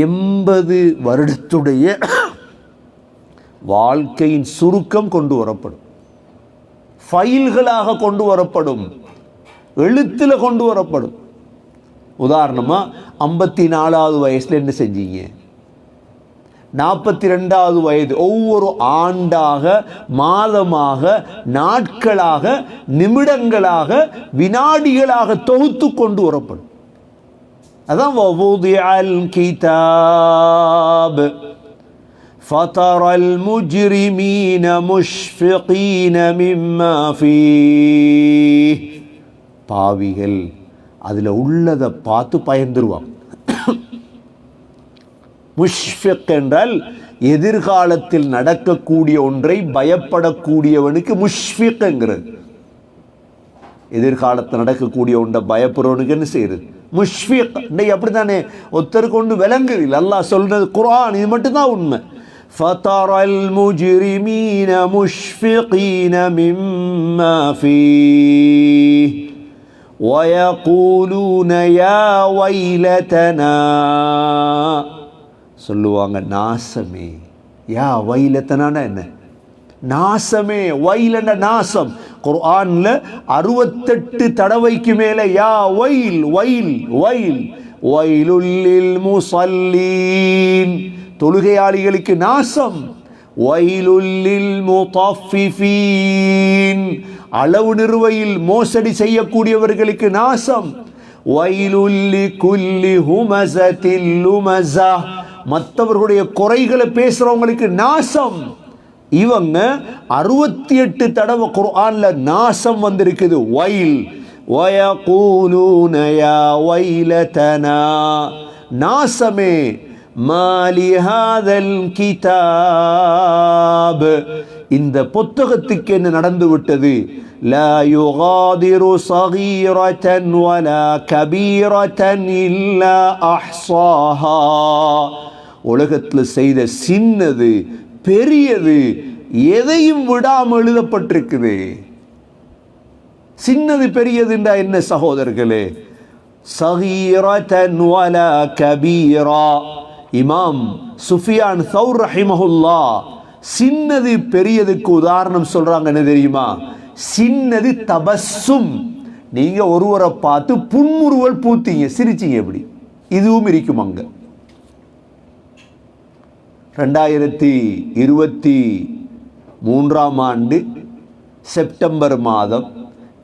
80 வருடத்துடைய வாழ்க்கையின் சுருக்கம் கொண்டு வரப்படும், ஃபைல்களாக கொண்டு வரப்படும், எழுத்தில் கொண்டு வரப்படும். உதாரணமாக 54வது வயசில் என்ன செஞ்சீங்க, 42வது வயது, ஒவ்வொரு ஆண்டாக, மாதமாக, நாட்களாக, நிமிடங்களாக, வினாடிகளாக தொகுத்து கொண்டு வரப்படும். அதான் வவுதிஅல் கிதாப் فَتَرَى الْمُجْرِمِينَ مُشْفِقِينَ مِمَّا فِيهِ. பாவிகள் அதில் உள்ளதை பார்த்து பயந்துருவாங்க. முஷ்ஃபிக் என்றால் எதிர்காலத்தில் நடக்கக்கூடிய ஒன்றை பயப்படக்கூடியவனுக்கு முஷ்ஃபிக்ங்கிறது. எதிர்காலத்தில் நடக்கக்கூடிய ஒன்றை பயப்படுறவனுக்கு என்ன செய்யறது? முஷ்ஃபிக். இன்னைக்கு அப்படித்தானே ஒருத்தருக்கு ஒன்று விளங்குது. அல்லாஹ் சொல்றது குர்ஆன், இது மட்டும்தான் உண்மை. فَتَرَى الْمُجْرِمِينَ مُشْفِقِينَ مِمَّا فِيهِ وَيَقُولُونَ يَا وَيْلَتَنَا. சொல்லுவாங்க, நாசமே. யா வைலத்தனான என்ன? நாசமே. வைலன நாசம். குர்ஆன்ல 68 தடவைக்கு மேல யா வைல் வைல் வைல் வைலுல் லில் முஸல்லீன், தொழுகையாளிகளுக்கு நாசம். வைலுல் லில் முத்தஃபிஃபீன், அளவு நிறுவையில் மோசடி செய்யக்கூடியவர்களுக்கு நாசம். வைலுல் லிகுல்லி ஹுமஸத்தில் லுமஸா, மற்றவர்களுடைய குறைகளை பேசுறவங்களுக்கு நாசம். இவங்க 68 தடவை குர்ஆன்ல நாசம் வந்திருக்குது. வைல் வயகூலூன யா வைலதனா, நாசமே. மாலி ஹாதல் கிதாப், இந்த புத்தகத்துக்கு என்ன நடந்து விட்டது? லா யுகாதிரு ஸகீரத்தன் வலா கபீரத்தன் இல்லா அஹ்ஸாஹா. உலகத்தில் செய்த சின்னது பெரியது எதையும் விடாமல் எழுதப்பட்டிருக்குது. சின்னது பெரியதுண்டா என்ன சகோதரர்களே? ஸகீரத்தன் வலா கபீரா. இமாம் சுஃபியான் சௌர் ரஹிமஹுல்லா சின்னது பெரியதுக்கு உதாரணம் சொல்றாங்க. என்ன தெரியுமா? சின்னது தபஸ்ஸும். நீங்க ஒருவரை பார்த்து புன்முறுவல் பூத்தீங்க, சிரிச்சீங்க, எப்படி? இதுவும் இருக்கும் அங்க. 2023ஆம் ஆண்டு செப்டம்பர் மாதம்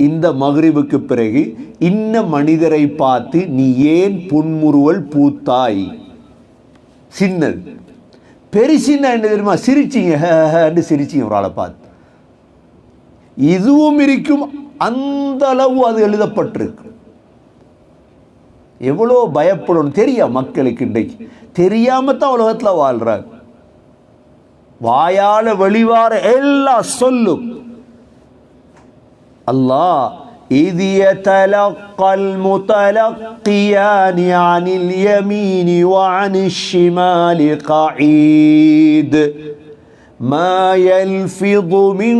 இந்த மக்ரிபுக்கு பிறகு இன்ன மனிதரை பார்த்து நீ ஏன் புன்முறுவல் பூத்தாய்? சின்னது. பெருசின்னா என்ன தெரியுமா? சிரிச்சிங்க, சிரிச்சிங்க ஒரு ஆளை பார்த்து. இதுவும் இருக்கும். அந்த அளவு அது எழுதப்பட்டிருக்கு. எவ்வளோ பயப்படணும் தெரியும் மக்களுக்கு. இன்றைக்கு தெரியாம தான் உலகத்தில் வாழ்றாங்க. வாயால வெளிவார எல்லாம் சொல்லும். அல்லாஹ் إذ يتلقى المتلقيان عن اليمين وعن الشمال قعيد ما يلفظ من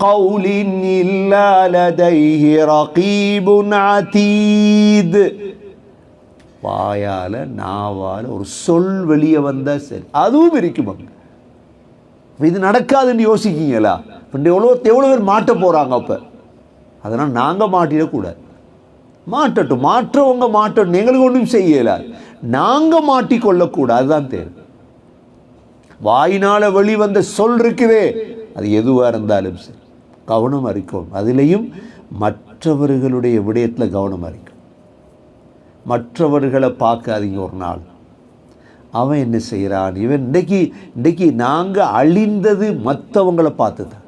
قول إلا لديه رقيب عتيد. வாயால நாவால ஒரு சொல் வெளியே வந்தா சரி, அதுவும் இருக்கும். இது நடக்காதுன்னு யோசிக்கீங்களா? எவ்வளோ பேர் மாட்ட போறாங்க. அப்ப அதனால் நாங்கள் மாட்டிடக்கூடாது. மாட்டட்டும், மாற்றவங்க மாட்டட்டும், எங்களுக்கு ஒன்றும் செய்யல. நாங்கள் மாட்டிக்கொள்ளக்கூடாது. அதுதான் தேவை. வாயினால வெளிவந்த சொல் இருக்குதே, அது எதுவாக இருந்தாலும் சரி கவனம் அறிக்கும். அதிலையும் மற்றவர்களுடைய விடயத்தில் கவனம் அறிக்கும். மற்றவர்களை பார்க்காதீங்க. ஒரு நாள் அவன் என்ன செய்கிறான், இவன் இன்றைக்கு நாங்கள் அழிந்தது மற்றவங்களை பார்த்து தான்.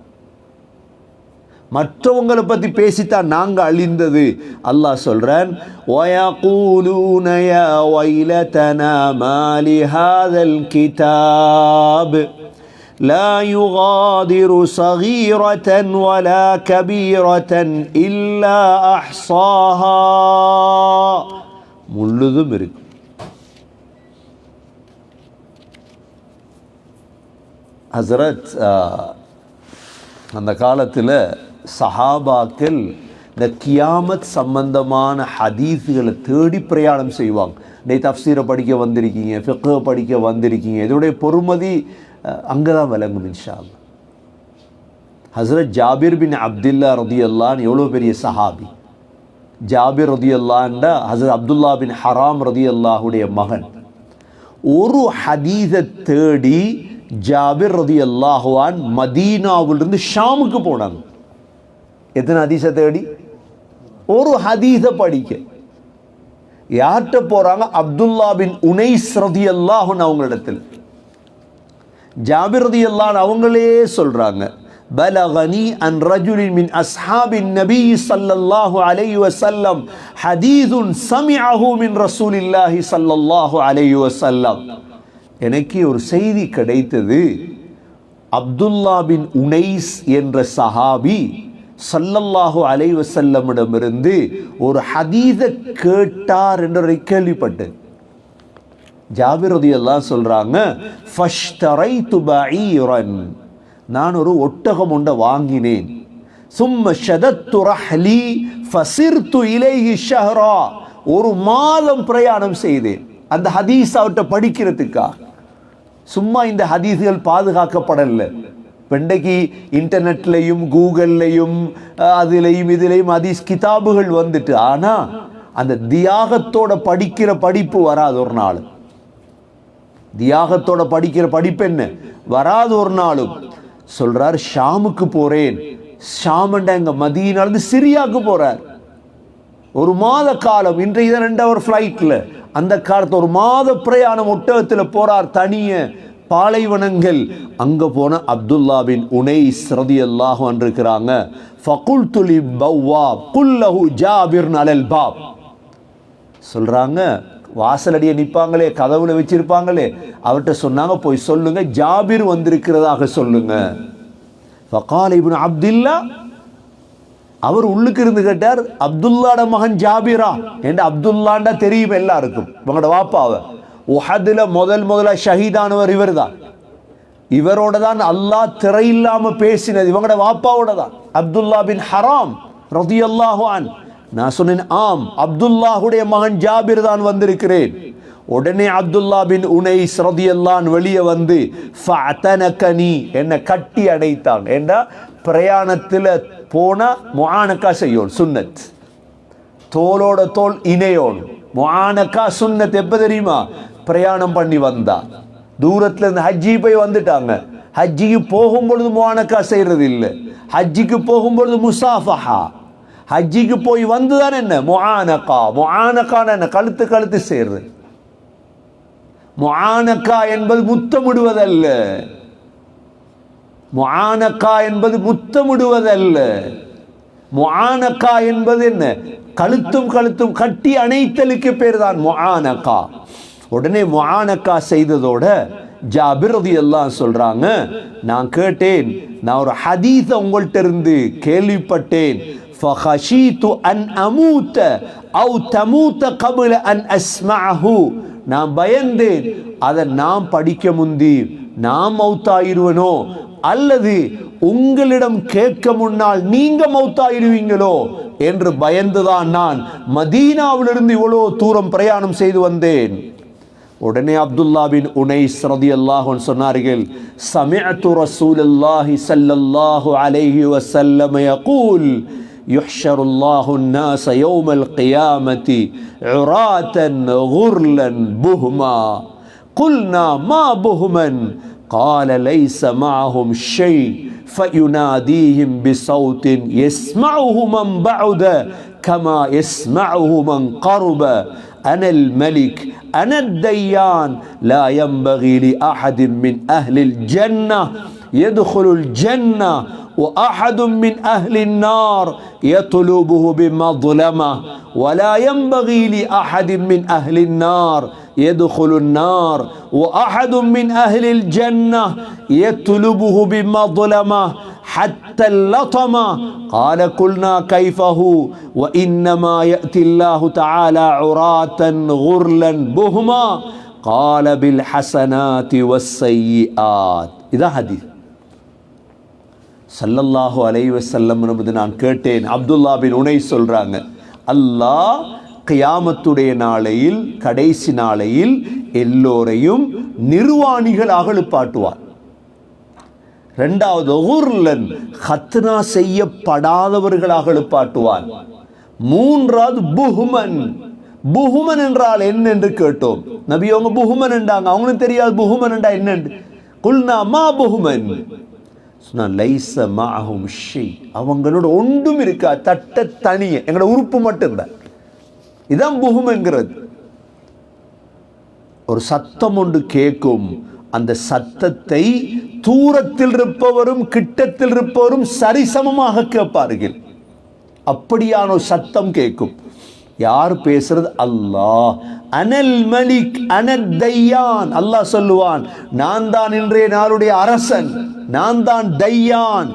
மற்றவங்களை பற்றி பேசித்தான் நாங்கள் அழிந்தது. அல்லாஹ் சொல்றான், வயகூலூன யா வைலதனா மா லிஹாதல் கிதாப் லா யுகாதிரு ஸகீரத்தன் வலா கபீரத்தன் இல்லா அஹ்ஸாஹா. முழுதும் இருக்கு. ஹஸரத் அந்த காலத்தில் சஹாபாக்கள் இந்த கியாமத் சம்பந்தமான ஹதீஸுகளை தேடி பிரயாணம் செய்வாங்க. டே தஃப்சீரை படிக்க வந்திருக்கீங்க, ஃபிக்ஹ் படிக்க வந்திருக்கீங்க, இதோடைய பொறுமதி அங்கே தான் விளங்கும் இன்ஷா அல்லாஹ். ஹஸரத் ஜாபிர் பின் அப்துல்லா ரதியல்லான் எவ்வளோ பெரிய சஹாபி. ஜாபிர் ரதியல்லான்டா ஹஸரத் அப்துல்லா பின் ஹராம் ரதியல்லாஹுடைய மகன். ஒரு ஹதீஸை தேடி ஜாபிர் ரதியல்லாஹு அன் மதீனாவிலிருந்து ஷாமுக்கு போனாங்க. எத்தனை ஹதீஸை தேடி? ஒரு ஹதீஸை படிக்க. யார்கிட்ட போறாங்க? அப்துல்லா பின் உனைஸ் ரதியல்லாஹு அவங்களிடத்தில். ஜாபிர் ரதியல்லாஹு அவங்களே சொல்றாங்க, பலகனி அன் ரஜுலின் மின் அஸ்ஹாபின் நபி ஸல்லல்லாஹு அலைஹி வஸல்லம் ஹதீஸுன் சமிஅஹு மின் ரசூலில்லாஹி ஸல்லல்லாஹு அலைஹி வஸல்லம். எனக்கு ஒரு செய்தி கிடைத்தது. அப்துல்லா பின் உனைஸ் என்ற சஹாபி ஸல்லல்லாஹு அலைஹி வஸல்லமிடமிருந்து ஒரு ஹதீஸை கேட்டார் என்று கேள்விப்பட்டேன். ஜாபிர் ரலியல்லாஹு சொல்றாங்க, ஃபஷ்தரைது பஈரன், நான் ஒரு ஒட்டகம் ஒன்றை வாங்கினேன். சும்ம ஷதத்து ரஹ்லி ஃபஸிர்து இலைஹி ஷஹரா, ஒரு மாதம் பிரயாணம் செய்தேன் அந்த ஹதீஸ் அவர்கிட்ட படிக்கிறதுக்காக. சும்மா இந்த ஹதீஸ்கள் பாதுகாக்கப்படல. இன்றைக்கு இன்டர்நெட்லையும் கூகுள்லையும் அதுலையும் இதுலையும் ஹதீஸ் கிதாபுகள் வந்துட்டு, ஆனா அந்த தியாகத்தோட படிக்கிற படிப்பு வராது ஒரு நாள். தியாகத்தோட படிக்கிற படிப்பு என்ன வராது ஒரு நாளும். சொல்றார், ஷாமுக்கு போறேன். ஷாமண்டா எங்க மதீனாலிருந்து சிரியாவுக்கு போறார். ஒரு மாத காலம், இன்றைக்கு தான் 2 hour ஃப்ளைட்ல, அந்த காலத்து ஒரு மாத பிரயாணம் ஒட்டகத்தில் போறார் தனிய பாலைவனங்கள். அங்க போன அப்துல்லா பின் உனைஸ் ரலியல்லாஹு அன்ஹு இருக்கிறாங்க. ஃபகுல்து லி பவ்வாப் குல்லஹு ஜாபிர் அலல் பாப், சொல்றாங்க வாசலடியை நிற்பாங்களே, கதவுல வச்சிருப்பாங்களே, அவர்கிட்ட சொன்னாங்க, போய் சொல்லுங்க ஜாபிர் வந்திருக்கிறதாக சொல்லுங்க. ஃபகால இப்னு அப்துல்லா, அவர் உள்ளுக்கு இருந்து கேட்டார், அப்துல்லாட மகன் ஜாபிரா என்று. அப்துல்லாண்டா தெரியும் எல்லாருக்கும், இவங்களோட வாப்பாவை. உஹதுல முதல்ல ஷஹீதானவர் இவர் தான். இவரோட தான் அல்லாஹ் திரையில்லாம பேசினது, இவங்களோட வாப்பாவோட தான். அப்துல்லா பின் ஹராம் ரலியல்லாஹு அன்ஹு. நான் சொன்னேன், ஆம், அப்துல்லாஹுடைய மகன் ஜாபிர் தான் வந்திருக்கிறேன். உடனே அப்துல்லா பின் உனைஸ் ரலியல்லாஹு அன்ஹு வெளியே வந்து ஃபஅதனகனி, என்னை கட்டி அடைத்தான். ஏண்டா பிரயாணத்தில் போனா முஆனகா செய்யும், சுன்னத், தோளோட தோல் இணையோடு. முஆனகா சுன்னத் எப்ப தெரியுமா? பிரயாணம் பண்ணி வந்தா, தூரத்துல இருந்து ஹஜ்ஜி போய் வந்துட்டாங்க, ஹஜ்ஜிக்கு போகும்பொழுது முஆனகா செய்யறது இல்லை, ஹஜ்ஜிக்கு போகும்பொழுது முசாஃபஹா, ஹஜ்ஜிக்கு போய் வந்துதான் என்ன முஆனகா. முஆனகான என்ன? கழுத்து கழுத்து செய்யறது. முஆனகா என்பது முத்தமிடுவதல்ல, முஆனகா என்பது முத்தமிடுவதல்ல. முஆனகா என்பது என்ன? கழுத்தும் கழுத்தும் கட்டி அணைத்தலுக்கு பேர் தான் முஆனகா. உடனே முஆனகா செய்ததோட ஜாபிர் ரலியல்லாஹு சொல்றாங்க, நான் கேட்டேன், நான் ஒரு ஹதீஸ உங்கள்ட்ட இருந்து கேள்விப்பட்டேன். ஃபஹஷீது அன் அமூத அவ் தமூத கப்ல அன் அஸ்மஅஹு, நான் பயந்தேன் அதை நாம் படிக்க முந்தி நாம் மௌத்தாயிருவனோ, அல்லது உங்களிடம் கேட்க முன்னால் நீங்க மௌத்தாயிருவீங்களோ என்று பயந்துதான் நான் மதீனாவிலிருந்து இவ்வளோ தூரம் பிரயாணம் செய்து வந்தேன். உடனே அப்துல்லா பின் உனைஸ் ரலியல்லாஹு அன்ஹு சொன்னார்கள், சமிஅத்து ரசூலுல்லாஹி ஸல்லல்லாஹு அலைஹி வஸல்லம் யகூல் யுஹ்ஷருல்லாஹு الناس يوم القيامة عراة غرلا بهما قلنا ما بهما قال ليس معهم شيء فيناديهم بصوت يسمعه من بعد كما يسمعه من قرب أنا الملك أنا الديان لا ينبغي لأحد من أهل الجنة يدخل الجنة وأحد من أهل النار يطلبه بمظلمة ولا ينبغي لأحد من أهل النار يدخل النار وأحد من أهل الجنة يطلبه بمظلمة حتى اللطمة. قال قلنا كيف هو وإنما يأتي الله تعالى عراة غرلا بهما قال بالحسنات والسيئات. إذا حديث ஸல்லல்லாஹு அலைஹி வஸல்லம் என்பது நான் கேட்டேன். அப்துல்லா பின் உனைஸ் சொல்றாங்க, அல்லாஹ் கியாமத்துடைய நாளையில், கடைசி நாளையில் எல்லோரையும் நிர்வாணிகளாக எழுப்பாட்டுவார். இரண்டாவது குர்லன், ஹத்னா செய்யப்படாதவர்களாக எழுப்பாட்டுவார். மூன்றாவது புஹ்மன். புஹ்மன் என்றால் என்ன என்று கேட்டோம். நபி அவங்க புஹ்மன் என்றாங்க, அவங்களுக்கு தெரியாது புஹ்மன் என்றா என்னன்னு. குல்னா மா புஹ்மன், லைஸ மஅஹும் ஷை, அவங்களோட ஒன்றும் இருக்கா, தட்ட தனிய எங்களோட உறுப்பு மட்டும்தான். இதான் புஹ்மன்ங்கிறது. ஒரு சத்தம் ஒன்று கேட்கும், அந்த சத்தத்தை தூரத்தில் இருப்பவரும் கிட்டத்தில் இருப்பவரும் சரிசமமாக கேட்பார்கள். அப்படியான ஒரு சத்தம் கேட்கும். யார் பேசுறது? அல்லாஹ். அனல் மலிக் அனத் தையான், அல்லாஹ் சொல்லுவான், நான் தான் இன்றைய நாளுடைய அரசன், நான் தான் தையான்.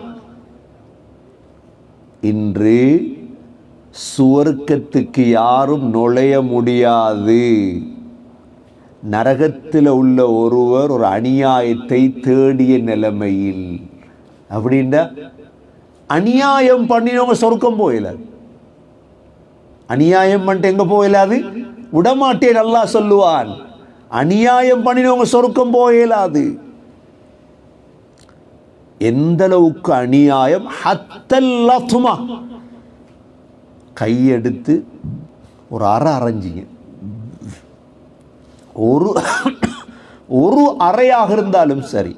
இன்று சுவர்க்கத்துக்கு யாரும் நுழைய முடியாது. நரகத்தில் உள்ள ஒருவர் ஒரு அநியாயத்தை தேடிய நிலைமையில், அப்படின்னா அநியாயம் பண்ணினவங்க சொர்க்கம் போயில, அநியாயம் பண்ணிட்டு எங்க போயிலாது? விடமாட்டேன் அல்லாஹ் சொல்லுவான். அநியாயம் பண்ணினவங்க சொர்க்கம் போயிலாது. எந்த அளவுக்கு அநியாயம்? ஹத்தல்லத்துமா, கையெடுத்து ஒரு அறை அரைஞ்சிங்க, ஒரு அறையாக இருந்தாலும் சரி.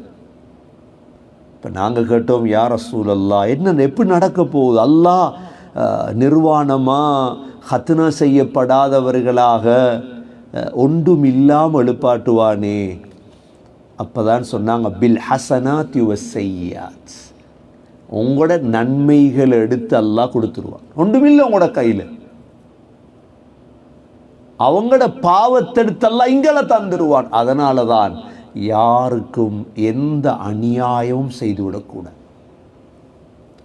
இப்போ நாங்கள் கேட்டோம், யா ரசூலல்லாஹ், என்ன எப்படி நடக்க போகுது? அல்லாஹ் நிர்வாணமாக ஹத்னா செய்யப்படாதவர்களாக ஒன்றும் இல்லாமல் எழுப்பாட்டுவானே. அப்போதான் சொன்னாங்க, பில் ஹசனாத் வஸ்ஸய்யாத், உங்களோட நன்மைகளை எடுத்து அல்லாஹ் கொடுத்துருவான். ஒன்றுமில்லை உங்களோட கையில், அவங்களோட பாவத்தெடுத்தெல்லாம் இங்கே தந்துடுவான். அதனால தான் யாருக்கும் எந்த அநியாயமும் செய்துவிடக்கூடாது.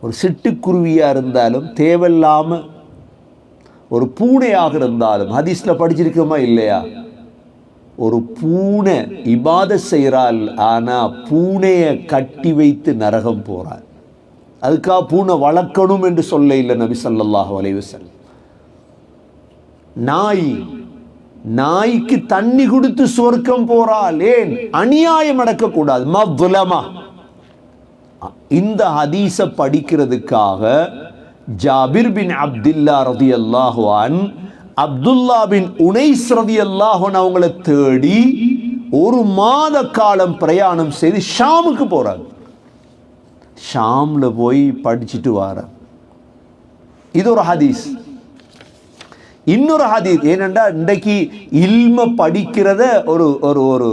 ஒரு சிட்டுக்குருவியாக இருந்தாலும் தேவையில்லாமல், ஒரு பூனையாக இருந்தாலும், ஹதீஸில் படிச்சிருக்கோமா இல்லையா, ஒரு பூனை இபாதத் செய்கிறாள், ஆனால் பூனையை கட்டி வைத்து நரகம் போகிறாள். அதுக்காக பூனை வளர்க்கணும் என்று சொல்ல இல்லை நபி ஸல்லல்லாஹு அலைஹி வஸல்லம். நாய்க்கு தண்ணி கொடுத்து சொர்க்கம் போறாள். ஏன்? அநியாயம் நடக்கக்கூடாது. மவ்லமா. இந்த ஹதீஸ படிக்கிறதுக்காக ஜாபிர் பின் அப்துல்லா ரலியல்லாஹு அன்ஹு அப்துல்லா பின் உனைஸ் ரலியல்லாஹு அன்ஹு அவங்கள தேடி ஒரு மாத காலம் பிரயாணம் செய்து ஷாமுக்கு போறாங்க. ஷாம்ல போய் படிச்சுட்டு வர. இது ஒரு ஹதீஸ். இன்னொரு ஹதீஸ் ஏனென்றா, இன்றைக்கு இல்ம படிக்கிறத ஒரு ஒரு ஒரு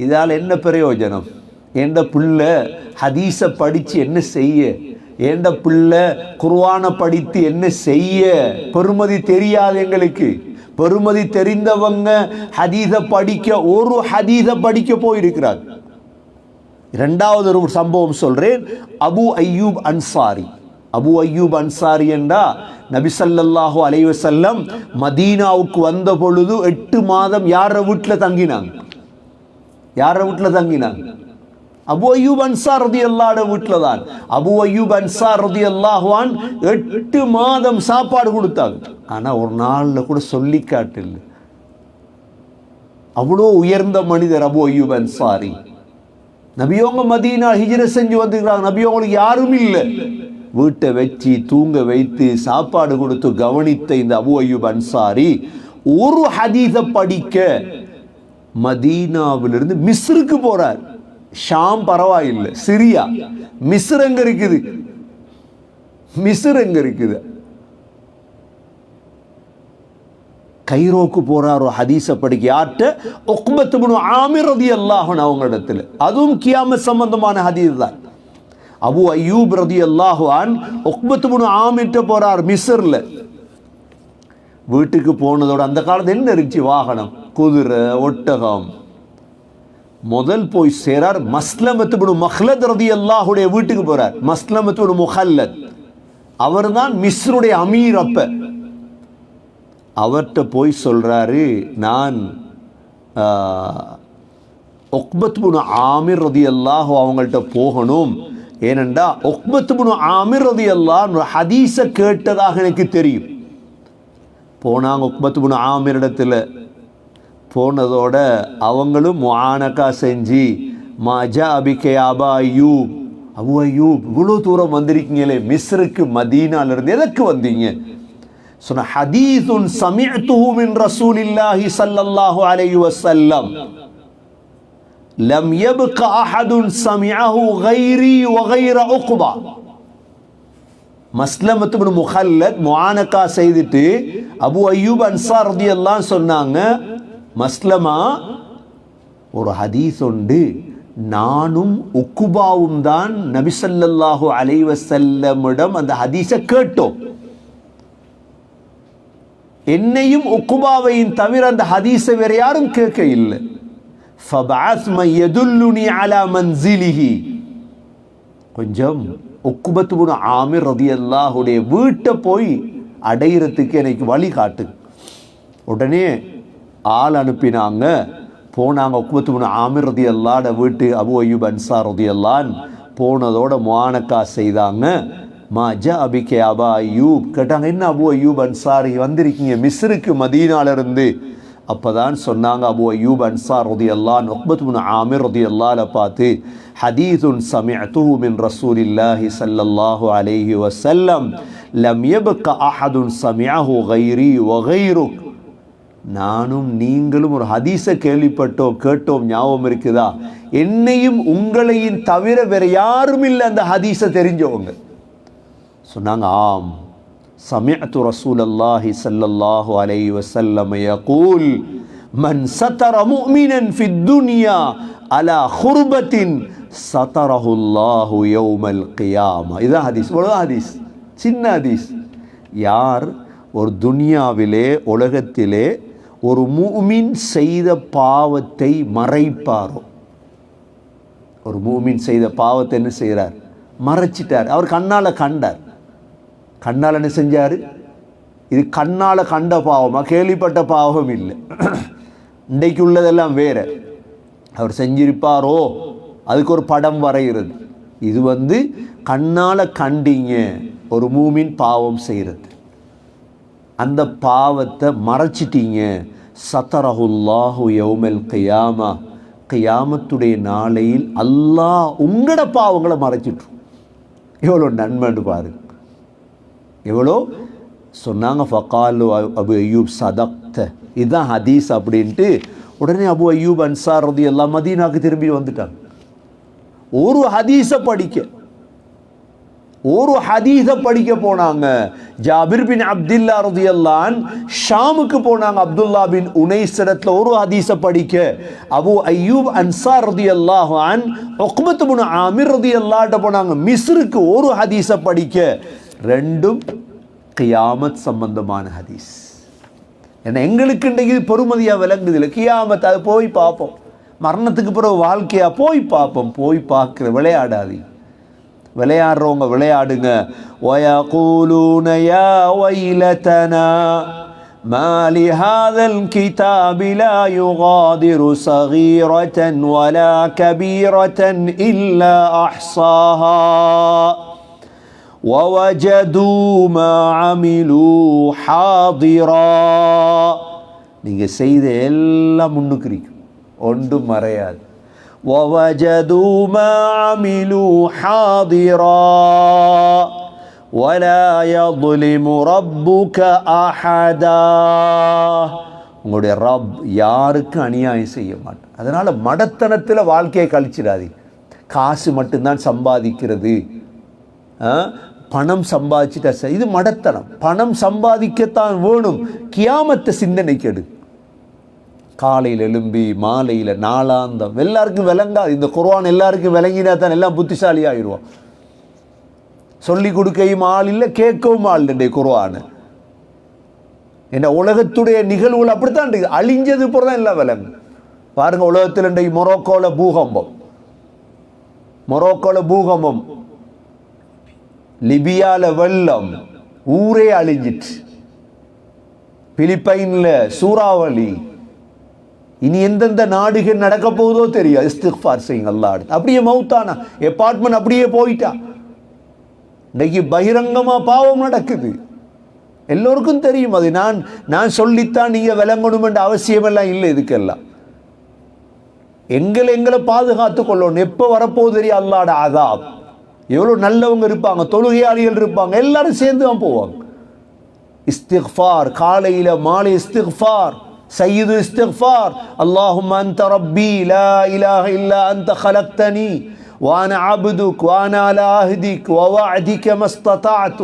இதால் என்ன பிரயோஜனம்? எந்த பிள்ளை ஹதீஸை படித்து என்ன செய்ய, எந்த பிள்ளை குர்ஆனை படித்து என்ன செய்ய? பெருமதி தெரியாது எங்களுக்கு. பெருமதி தெரிந்தவங்க ஹதீஸை படிக்க, ஒரு ஹதீஸை படிக்க போயிருக்கிறார். இரண்டாவது ஒரு சம்பவம் சொல்றேன். அபு அய்யூப் அன்சாரி. அபு அய்யூப் அன்சாரி என்றா நபி ஸல்லல்லாஹு அலைஹி வஸல்லம் மதீனாவுக்கு வந்த பொழுது 8 மாதம் யார வீட்டில் தங்கினாங்க? யார வீட்டில் தங்கினாங்க? அபு அய்யூப் அன்சார் ரலியல்லாஹு அன்ஹு வீட்டில் தான். அபு அய்யூப் அன்சார் ரலியல்லாஹு அன்ஹு 8 மாதம் சாப்பாடு கொடுத்தாங்க. ஆனால் ஒரு நாளில் கூட சொல்லி காட்டில்லை. அவ்வளோ உயர்ந்த மனிதர் அபு அய்யூப் அன்சாரி. நபியோங்க மதீனா ஹிஜ்ரத் செஞ்சு வந்துக்கிறாங்க. நபியோங்களுக்கு யாரும் இல்லை. வீட்டை வச்சு தூங்க வைத்து சாப்பாடு கொடுத்து கவனித்த இந்த அபு அய்யூப் அன்சாரி ஒரு ஹதீஸை படிக்க மதீனாவிலிருந்து மிஸ்ருக்கு போறார். ஷாம் பரவாயில்லை, சிரியா. மிஸ்ர் எங்க இருக்குது? மிஸ்ர் எங்க இருக்குது? கைரோக்கு போறார் ஒரு ஹதீஸை படிக்க. யார்கிட்ட? உக்பத் இப்னு ஆமிர் ரலியல்லாஹு அன்ஹு அவங்க இடத்துல. அதுவும் கியாமத் சம்பந்தமான ஹதீஸ் தான். அபு அய்யூப் ரலியல்லாஹு அன்ஹு உக்பத் இப்னு ஆமிர்ட்ட போறார் மிஸ்ர்ல. வீட்டுக்கு போனதோட அந்த காலத்துல என்ன இருந்துச்சு? வாகனம், குதிரை, ஒட்டகம். முதல் போய் சேரார் மஸ்லமத் இப்னு மஹ்லத் ரலியல்லாஹு அன்ஹு வீட்டுக்கு போறார். மஸ்லமத் இப்னு முஹல்லத் அவர்தான் மிஸ்ருடைய அமீர். அப்ப அவர்கிட்ட போய் சொல்றாரு, நான் உக்பத் இப்னு ஆமிர் ரலியல்லாஹு அவங்கள்ட்ட போகணும். ஏனென்றா உக்பத் இப்னு ஆமிர் ரலியல்லாஹு ஹதீஸை கேட்டதாக எனக்கு தெரியும். போனாங்க உக்பத் இப்னு ஆமிர் இடத்துல. போனதோட அவங்களும் முஆனகா செஞ்சு, மாஜா அபிகே அபா அய்யூப், அபு அய்யூப் இவ்வளோ தூரம் வந்திருக்கீங்களே மிஸ்ருக்கு மதீனாலிருந்து, எதற்கு வந்தீங்க? சொன்ன ஹதீஸுன் சமிஅத்துஹு மின் ரசூலில்லாஹி ஸல்லல்லாஹு அலைஹி வஸல்லம் லம் யப்க அஹதுன் சமிஅஹு கைரி வ கைர உக்பா. மஸ்லமத் இப்னு முஹல்லத் முஆனகா செய்துட்டு அபு அய்யூப் அன்சார் ரலியல்லாஹு அன்ஹு சொன்னாங்க, மஸ்லமா ஒரு ஹதீஸ் உண்டு, நானும் உக்குபாவும் தான் நபி ஸல்லல்லாஹு அலைஹி வஸல்லமிடம் அந்த ஹதீஸை கேட்டோம். என்னையும் உக்குபாவையும் தவிர அந்த ஹதீஸை வேற யாரும் கேட்க இல்லை. ஃபபஅஸ் மன் யதுல்லுனி அலா மன்சிலிஹி. கொஞ்சம் உக்பத் இப்னு ஆமிர் ரலியல்லாஹு அன்ஹு வீட்டை போய் அடையிறதுக்கு எனக்கு வழி காட்டு. உடனே ஆள் அனுப்பினாங்க. போனாங்க உக்பத் இப்னு ஆமிர் ரலியல்லாஹு அன்ஹு வீட்டு. அபு அய்யூப் அன்சார் ரலியல்லாஹு அன்ஹு போனதோட முஆனகா செய்தாங்க. மாஜா அபிகே அபா அய்யூப் கேட்டாங்க, என்ன அபு அய்யூப் அன்சாரி வந்திருக்கீங்க மிஸ்ருக்கு மதீனாலிருந்து? அப்பதான் சொன்னாங்க அபு அய்யூப் அன்சார் ரலியல்லாஹு அன்ஹு உக்பத் இப்னு ஆமிர் ரலியல்லாஹு அன்ஹு பார்த்து, ஹதீஸுன் சமிஅத்துஹு மின் ரசூலில்லாஹி ஸல்லல்லாஹு அலைஹி வஸல்லம் லம் யப்க அஹதுன் சமிஅஹு கைரி வ கைருக். நானும் நீங்களும் ஒரு ஹதீஸை கேள்விப்பட்டோம், கேட்டோம், ஞாபகம் இருக்குதா? என்னையும் உங்களையும் தவிர வேற யாரும் இல்லை அந்த ஹதீஸை தெரிஞ்சவங்க. சொன்னாங்க, ஆம், சமிஅத்து ரசூலல்லாஹி ஸல்லல்லாஹு அலைஹி வஸல்லம் யகூல் மன் சதர முஃமினன் ஃபித் துன்யா அலா குர்பத்தின் சதரஹுல்லாஹு யௌமல் கியாமா. இதான் ஹதீஸ். இவ்வளவுதான் ஹதீஸ், சின்ன ஹதீஸ். யார் ஒரு துனியாவிலே உலகத்திலே ஒரு முஃமின் செய்த பாவத்தை மறைப்பாரோ, ஒரு முஃமின் செய்த பாவத்தை என்ன செய்கிறார்? மறைச்சிட்டார். அவர் கண்ணால் கண்டார். கண்ணால் என்ன செஞ்சார்? இது கண்ணால் கண்ட பாவமா, கேள்விப்பட்ட பாவம் இல்லை. இன்றைக்கு உள்ளதெல்லாம் வேற. அவர் செஞ்சிருப்பாரோ, அதுக்கு ஒரு படம் வரைகிறது. இது கண்ணால் கண்டிங்க ஒரு மூமின் பாவம் செய்கிறது, அந்த பாவத்தை மறைச்சிட்டீங்க. சத்தரஹுல்லாஹு யௌமல் கியாமா, கியாமத்துடைய நாளையில் அல்லாஹ் உங்களோட பாவங்களை மறைச்சிட்டு. எவ்வளோ நன்மைன்னு பாருங்க, எவ்வளோ சொன்னாங்க. ஃபகாலு அபு அய்யூப் சதக்த, இதுதான் ஹதீஸ் அப்படின்ட்டு உடனே அபு அய்யூப் அன்சார் ரலியல்லாஹு அன்ஹு மதீனாவுக்கு திரும்பி வந்துட்டாங்க. ஒரு ஹதீஸை படிக்க போனாங்க. ஜாபிர் பின் அப்துல்லா ரலியல்லாஹு அன்ஹு ஷாமுக்கு போனாங்க. அப்துல்லா பின் உனைஸ் இடத்துல ஒரு ஹதீஸை படிக்க. அபு அய்யூப் அன்சார் ரலியல்லாஹு அன்ஹு உக்பத் பின் ஆமிர் ரலியல்லாஹு அன்ஹு போனாங்க மிஸ்ருக்கு ஒரு ஹதீஸை படிக்க. ரெண்டும் கியாமத் சம்பந்தமான ஹதீஸ். ஏன்னா எங்களுக்கு இன்றைக்கு பொறுமதியாக விளங்குது இல்லை. கியாமத் அது போய் பார்ப்போம், மரணத்துக்கு பிறகு வாழ்க்கையா போய் பார்ப்போம். போய் பார்க்குற விளையாடாது. விளையாடுறவங்க விளையாடுங்க. وَيَقُولُونَ يَا وَيْلَتَنَا مَا لِهَذَا الْكِتَابِ لَا يُغَادِرُ صَغِيرَةً وَلَا كَبِيرَةً إِلَّا أَحْصَاهَا وَوَجَدُوا مَا عَمِلُوا حَاضِرًا. நீங்கள் செய்த எல்லாம் முன்னுக்கு இருக்கும், ஒன்றும் மறையாது. وَوَجَدُوا مَا عَمِلُوا حَاضِرًا وَلَا يَظْلِمُ رَبُّكَ أَحَدًا. உங்களுடைய ரப் யாருக்கு அநியாயம் செய்ய மாட்டார். அதனால் மடத்தனத்தில் வாழ்க்கையை கழிச்சிடாது. காசு மட்டும்தான் சம்பாதிக்கிறது, பணம் சம்பாதிச்சுட்டா இது மடத்தனம். பணம் சம்பாதிக்கத்தான் வேணும். கியாமத்தை சிந்தனைக்கு எடு. காலையில் எழும்பி மாலையில் நாளாந்தம் எல்லாருக்கும் விளங்காது. இந்த குர்ஆன் எல்லாருக்கும் விளங்கினா தான் எல்லாம் புத்திசாலி ஆயிடுவோம். சொல்லி கொடுக்கவும் ஆள் இல்லை, கேட்கவும் ஆள் இல்லை. குர்ஆன் என்ன உலகத்துடைய நிகழ்வுகள் அப்படித்தான் இருக்கு. அழிஞ்சது போல தான் எல்லாம் விளங்கு. பாருங்க, உலகத்தில் இன்றைக்கு மொரோக்கோல பூகம்பம், லிபியால வெள்ளம், ஊரே அழிஞ்சிட்டு. பிலிப்பைன்ல சூறாவளி. இனி எந்தெந்த நாடுகள் நடக்க போகுதோ தெரியும். இஸ்திக்ஃபார் செய்யுங்க அல்லாஹ். அப்படியே மௌத்தானா அபார்ட்மெண்ட் அப்படியே போயிட்டா. இன்னைக்கு பகிரங்கமா பாவம் நடக்குது, எல்லோருக்கும் தெரியும். அது நான் சொல்லித்தான் நீங்க விளங்கணும் என்ற அவசியம் எல்லாம் இல்லை. இதுக்கெல்லாம் எங்களை பாதுகாத்து கொள்ளணும். எப்போ வரப்போகுது தெரியும் அல்லாஹ்வுடைய அஸாப். எவ்வளோ நல்லவங்க இருப்பாங்க, தொழுகையாளிகள் இருப்பாங்க, எல்லாரும் சேர்ந்து தான் போவாங்க. இஸ்திக்ஃபார், காலையில் மாலை இஸ்திக்ஃபார், سيد الاستغفار. اللهم أنت ربي لا إله إلا أنت خلقتني وأنا عبدك وأنا على عهدك ووعدك ما استطعت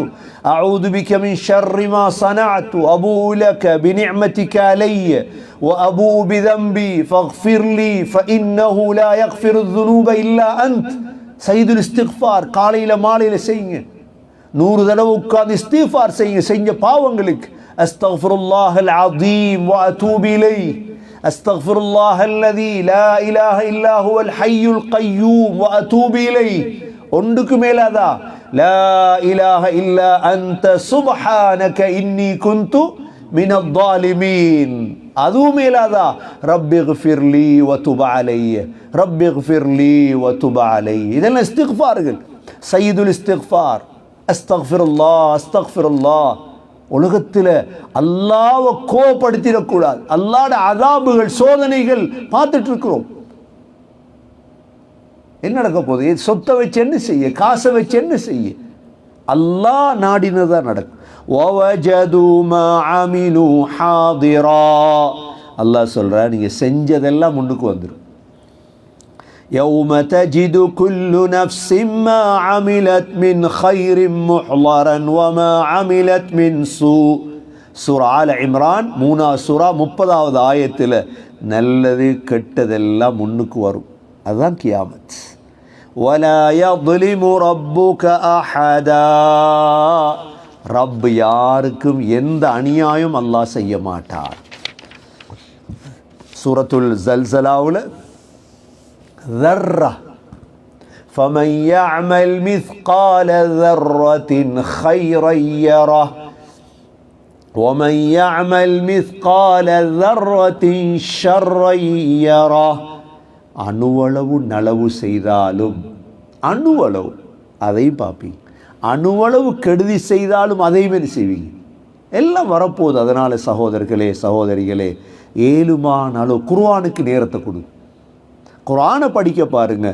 أعوذ بك من شر ما صنعت أبوء لك بنعمتك علي وأبوء بذنبي فاغفر لي فإنه لا يغفر الذنوب إلا أنت. سيد الاستغفار காலையில் மாலையில் செய்யுங்க. 100 தடவை உட்கார்ந்து இஸ்திக்ஃபார் செய்யுங்க. செஞ்ச பாவங்களுக்கு أستغفر الله العظيم وأتوب إليه أستغفر الله الذي لا إله إلا هو الحي القيوم وأتوب إليه. ஒன்றுக்கு மேலாதா لا إله إلا أنت سبحانك إني كنت من الظالمين. அதுவும் மேலாதா رب اغفر لي وتب علي رب اغفر لي وتب علي. இதெல்லாம் இஸ்திக்ஃபார்கள். சய்யிதுல் இஸ்திக்ஃபார் அஸ்தக்ஃபிருல்லாஹ் அஸ்தக்ஃபிருல்லாஹ். உலகத்தில் அல்லாஹ்வை கோபப்படுத்திடக்கூடாது. அல்லாஹ்வுடைய அஸாபுகள், சோதனைகள் பார்த்துட்டு இருக்கிறோம். என்ன நடக்க போகுது? சொத்தை வச்சு என்ன செய்ய, காசை வச்சு என்ன செய்ய? அல்லாஹ் நாடினதான் நடக்கும். وَوَجَدُوا مَا عَمِلُوا حَاضِرًا. அல்லாஹ் சொல்றா, நீங்க செஞ்சதெல்லாம் முன்னுக்கு வந்துடும். يوم تجد كل نفس ما عملت من خير محضرا وما عملت من سوء. சூரா ஆல இம்ரான் 3வது சூரா 30வது ஆயத்தில் நல்லது கெட்டதெல்லாம் முன்னுக்கு வரும். அதுதான் கியாமத். ولا يظلم ربك أحدا. ரப் யாருக்கும் எந்த அநியாயம் அல்லாஹ் செய்ய மாட்டார். சூரத்துல் ஜல்சலாவுல ذرة فَمَنْ يَعْمَلْ مِثْقَالَ ذَرَّةٍ خَيْرًا يَرَهُ وَمَنْ يَعْمَلْ مِثْقَالَ ذَرَّةٍ شَرًّا يَرَهُ. அணுவளவு நலவு செய்தாலும் அணுவளவு அதை பார்ப்பீங்க, அணுவளவு கெடுதி செய்தாலும் அதையுமே செய்வீங்க. எல்லாம் வரப்போகுது. அதனால் சகோதரர்களே சகோதரிகளே, ஏழுமான அளவு குர்ஆனுக்கு நேரத்தை கொடு. குர்ஆனை படிக்க பாருங்க.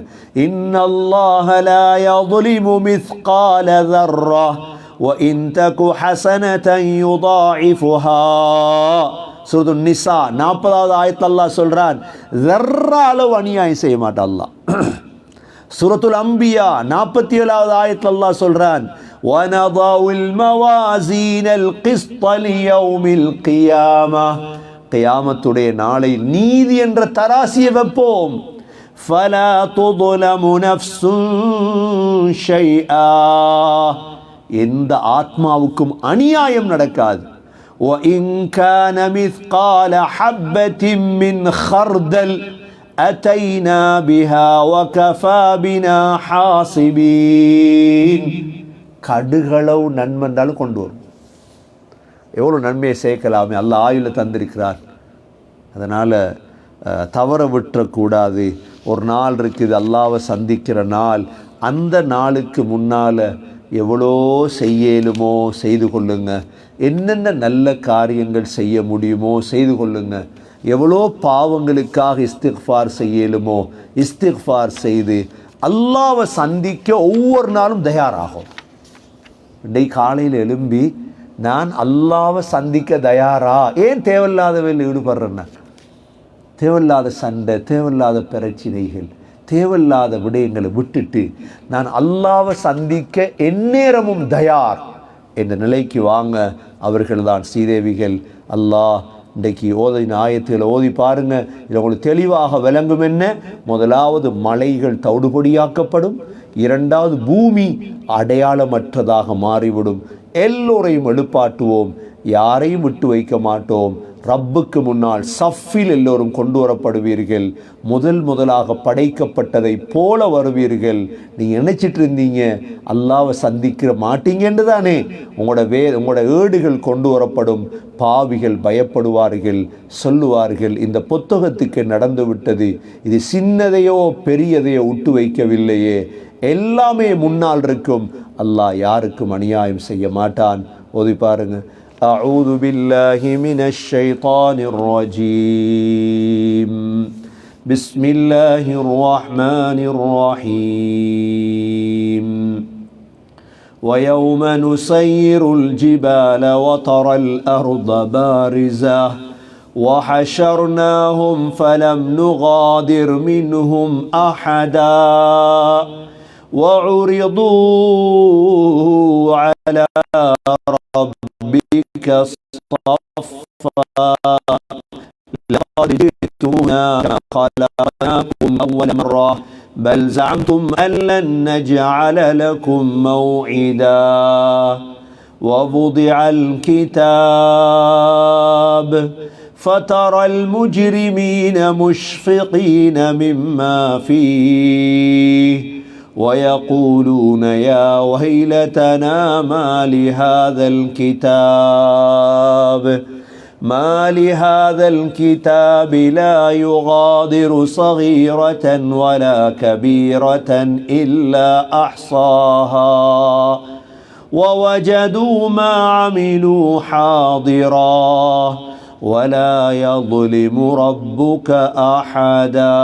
இன்னல்லாஹ லா யظ்லிமு மிஸ்கால ذرة وإن تك حسنة يضاعفها. சூரத்துன் நிசா 40வது ஆயத்தில் அல்லாஹ் சொல்றான், ذرة அளவு அநியாயம் செய்ய மாட்டான் அல்லாஹ். சூரத்துல் அம்பியா 47வது ஆயத்தில் அல்லாஹ் சொல்றான், وَنَضَعُ الْمَوَازِينَ الْقِسْطَ لِيَوْمِ الْقِيَامَةِ. கியாமத்துடைய நாளை நீதி என்ற தராசியை வைப்போம். فَلَا تُظْلَمُ نَفْسٌ شَيْئًا. எந்த ஆத்மாவுக்கும் அநியாயம் நடக்காது. وَإِنْ كَانَ مِثْقَالَ حَبَّةٍ مِّنْ خَرْدَلٍ أَتَيْنَا بِهَا وَكَفَى بِنَا حَاسِبِينَ. கடுகளவு நன்மை இருந்தாலும் கொண்டு வரும். எவ்வளோ நன்மையை சேர்க்கலாமே, அல்லாஹ் ஆயுளை தந்திருக்கிறார். அதனால் தவற விட்டுறக்கூடாது. ஒரு நாள் இருக்குது, அல்லாஹ்வை சந்திக்கிற நாள். அந்த நாளுக்கு முன்னால் எவ்வளோ செய்யலுமோ செய்து கொள்ளுங்க. என்னென்ன நல்ல காரியங்கள் செய்ய முடியுமோ செய்து கொள்ளுங்க. எவ்வளோ பாவங்களுக்காக இஸ்திக்ஃபார் செய்யலுமோ இஸ்திக்ஃபார் செய்து அல்லாஹ்வை சந்திக்க ஒவ்வொரு நாளும் தயாராகும். இன்றைக்கு காலையில் எழும்பி நான் அல்லாஹ்வை சந்திக்க தயாரா? ஏன் தேவையில்லாதவையில் ஈடுபடுறேன்னா, தேவையில்லாத சண்டை, தேவையில்லாத பிரச்சனைகள், தேவையில்லாத விடயங்களை விட்டுட்டு நான் அல்லாஹ்வை சந்திக்க எந்நேரமும் தயார் என்ற நிலைக்கு வாங்க. அவர்கள்தான் ஸ்ரீதேவிகள். அல்லாஹ் இன்றைக்கு ஓதின ஆயத்தில் ஓதி பாருங்க, இது உங்களுக்கு தெளிவாக விளங்கும். என்ன? முதலாவது மலைகள் தவிடுபொடியாக்கப்படும், இரண்டாவது பூமி அடையாளமற்றதாக மாறிவிடும். எல்லோரையும் எழுப்பாட்டுவோம், யாரையும் விட்டு வைக்க மாட்டோம். ரப்புக்கு முன்னால் சஃபில் எல்லோரும் கொண்டு வரப்படுவீர்கள். முதலாக படைக்கப்பட்டதை போல வருவீர்கள். நீங்கள் நினைச்சிட்டு இருந்தீங்க அல்லாஹ்வை சந்திக்கிற மாட்டீங்கன்னு தானே. உங்களோட ஏடுகள் கொண்டு வரப்படும். பாவிகள் பயப்படுவார்கள், சொல்லுவார்கள், இந்த புத்தகத்துக்கு நடந்து விட்டது, இது சின்னதையோ பெரியதையோ விட்டு வைக்கவில்லையே. எல்லாமே முன்னால் இருக்கும். அல்லாஹ் யாருக்கும் அநியாயம் செய்ய மாட்டான். ஓதி பாருங்க. أعوذ بالله من الشيطان الرجيم. بسم الله الرحمن الرحيم. ويوم نسير الجبال وترى الأرض بارزة وحشرناهم فلم نغادر منهم أحدا وعرضوا على ربك صفا لقد جئتمونا كما خلقناكم أول مرة بل زعمتم أن لن نجعل لكم موعدا ووضع الكتاب فترى المجرمين مشفقين مما فيه ويقولون يا ويلتنا ما لهذا الكتاب لا يغادر صغيرة ولا كبيرة إلا أحصاها ووجدوا ما عملوا حاضرا ولا يظلم ربك أحدا.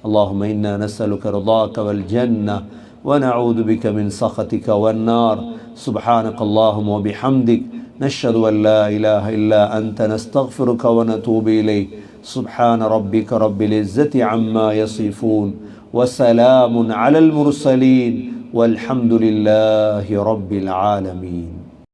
اللهم إنا نسألك رضاك والجنة ونعوذ بك من سخطك والنار. سبحانك اللهم وبحمدك نشهد أن لا إله إلا أنت نستغفرك ونتوب إليك. سبحان ربك رب العزة عما يصفون وسلام على المرسلين والحمد لله رب العالمين.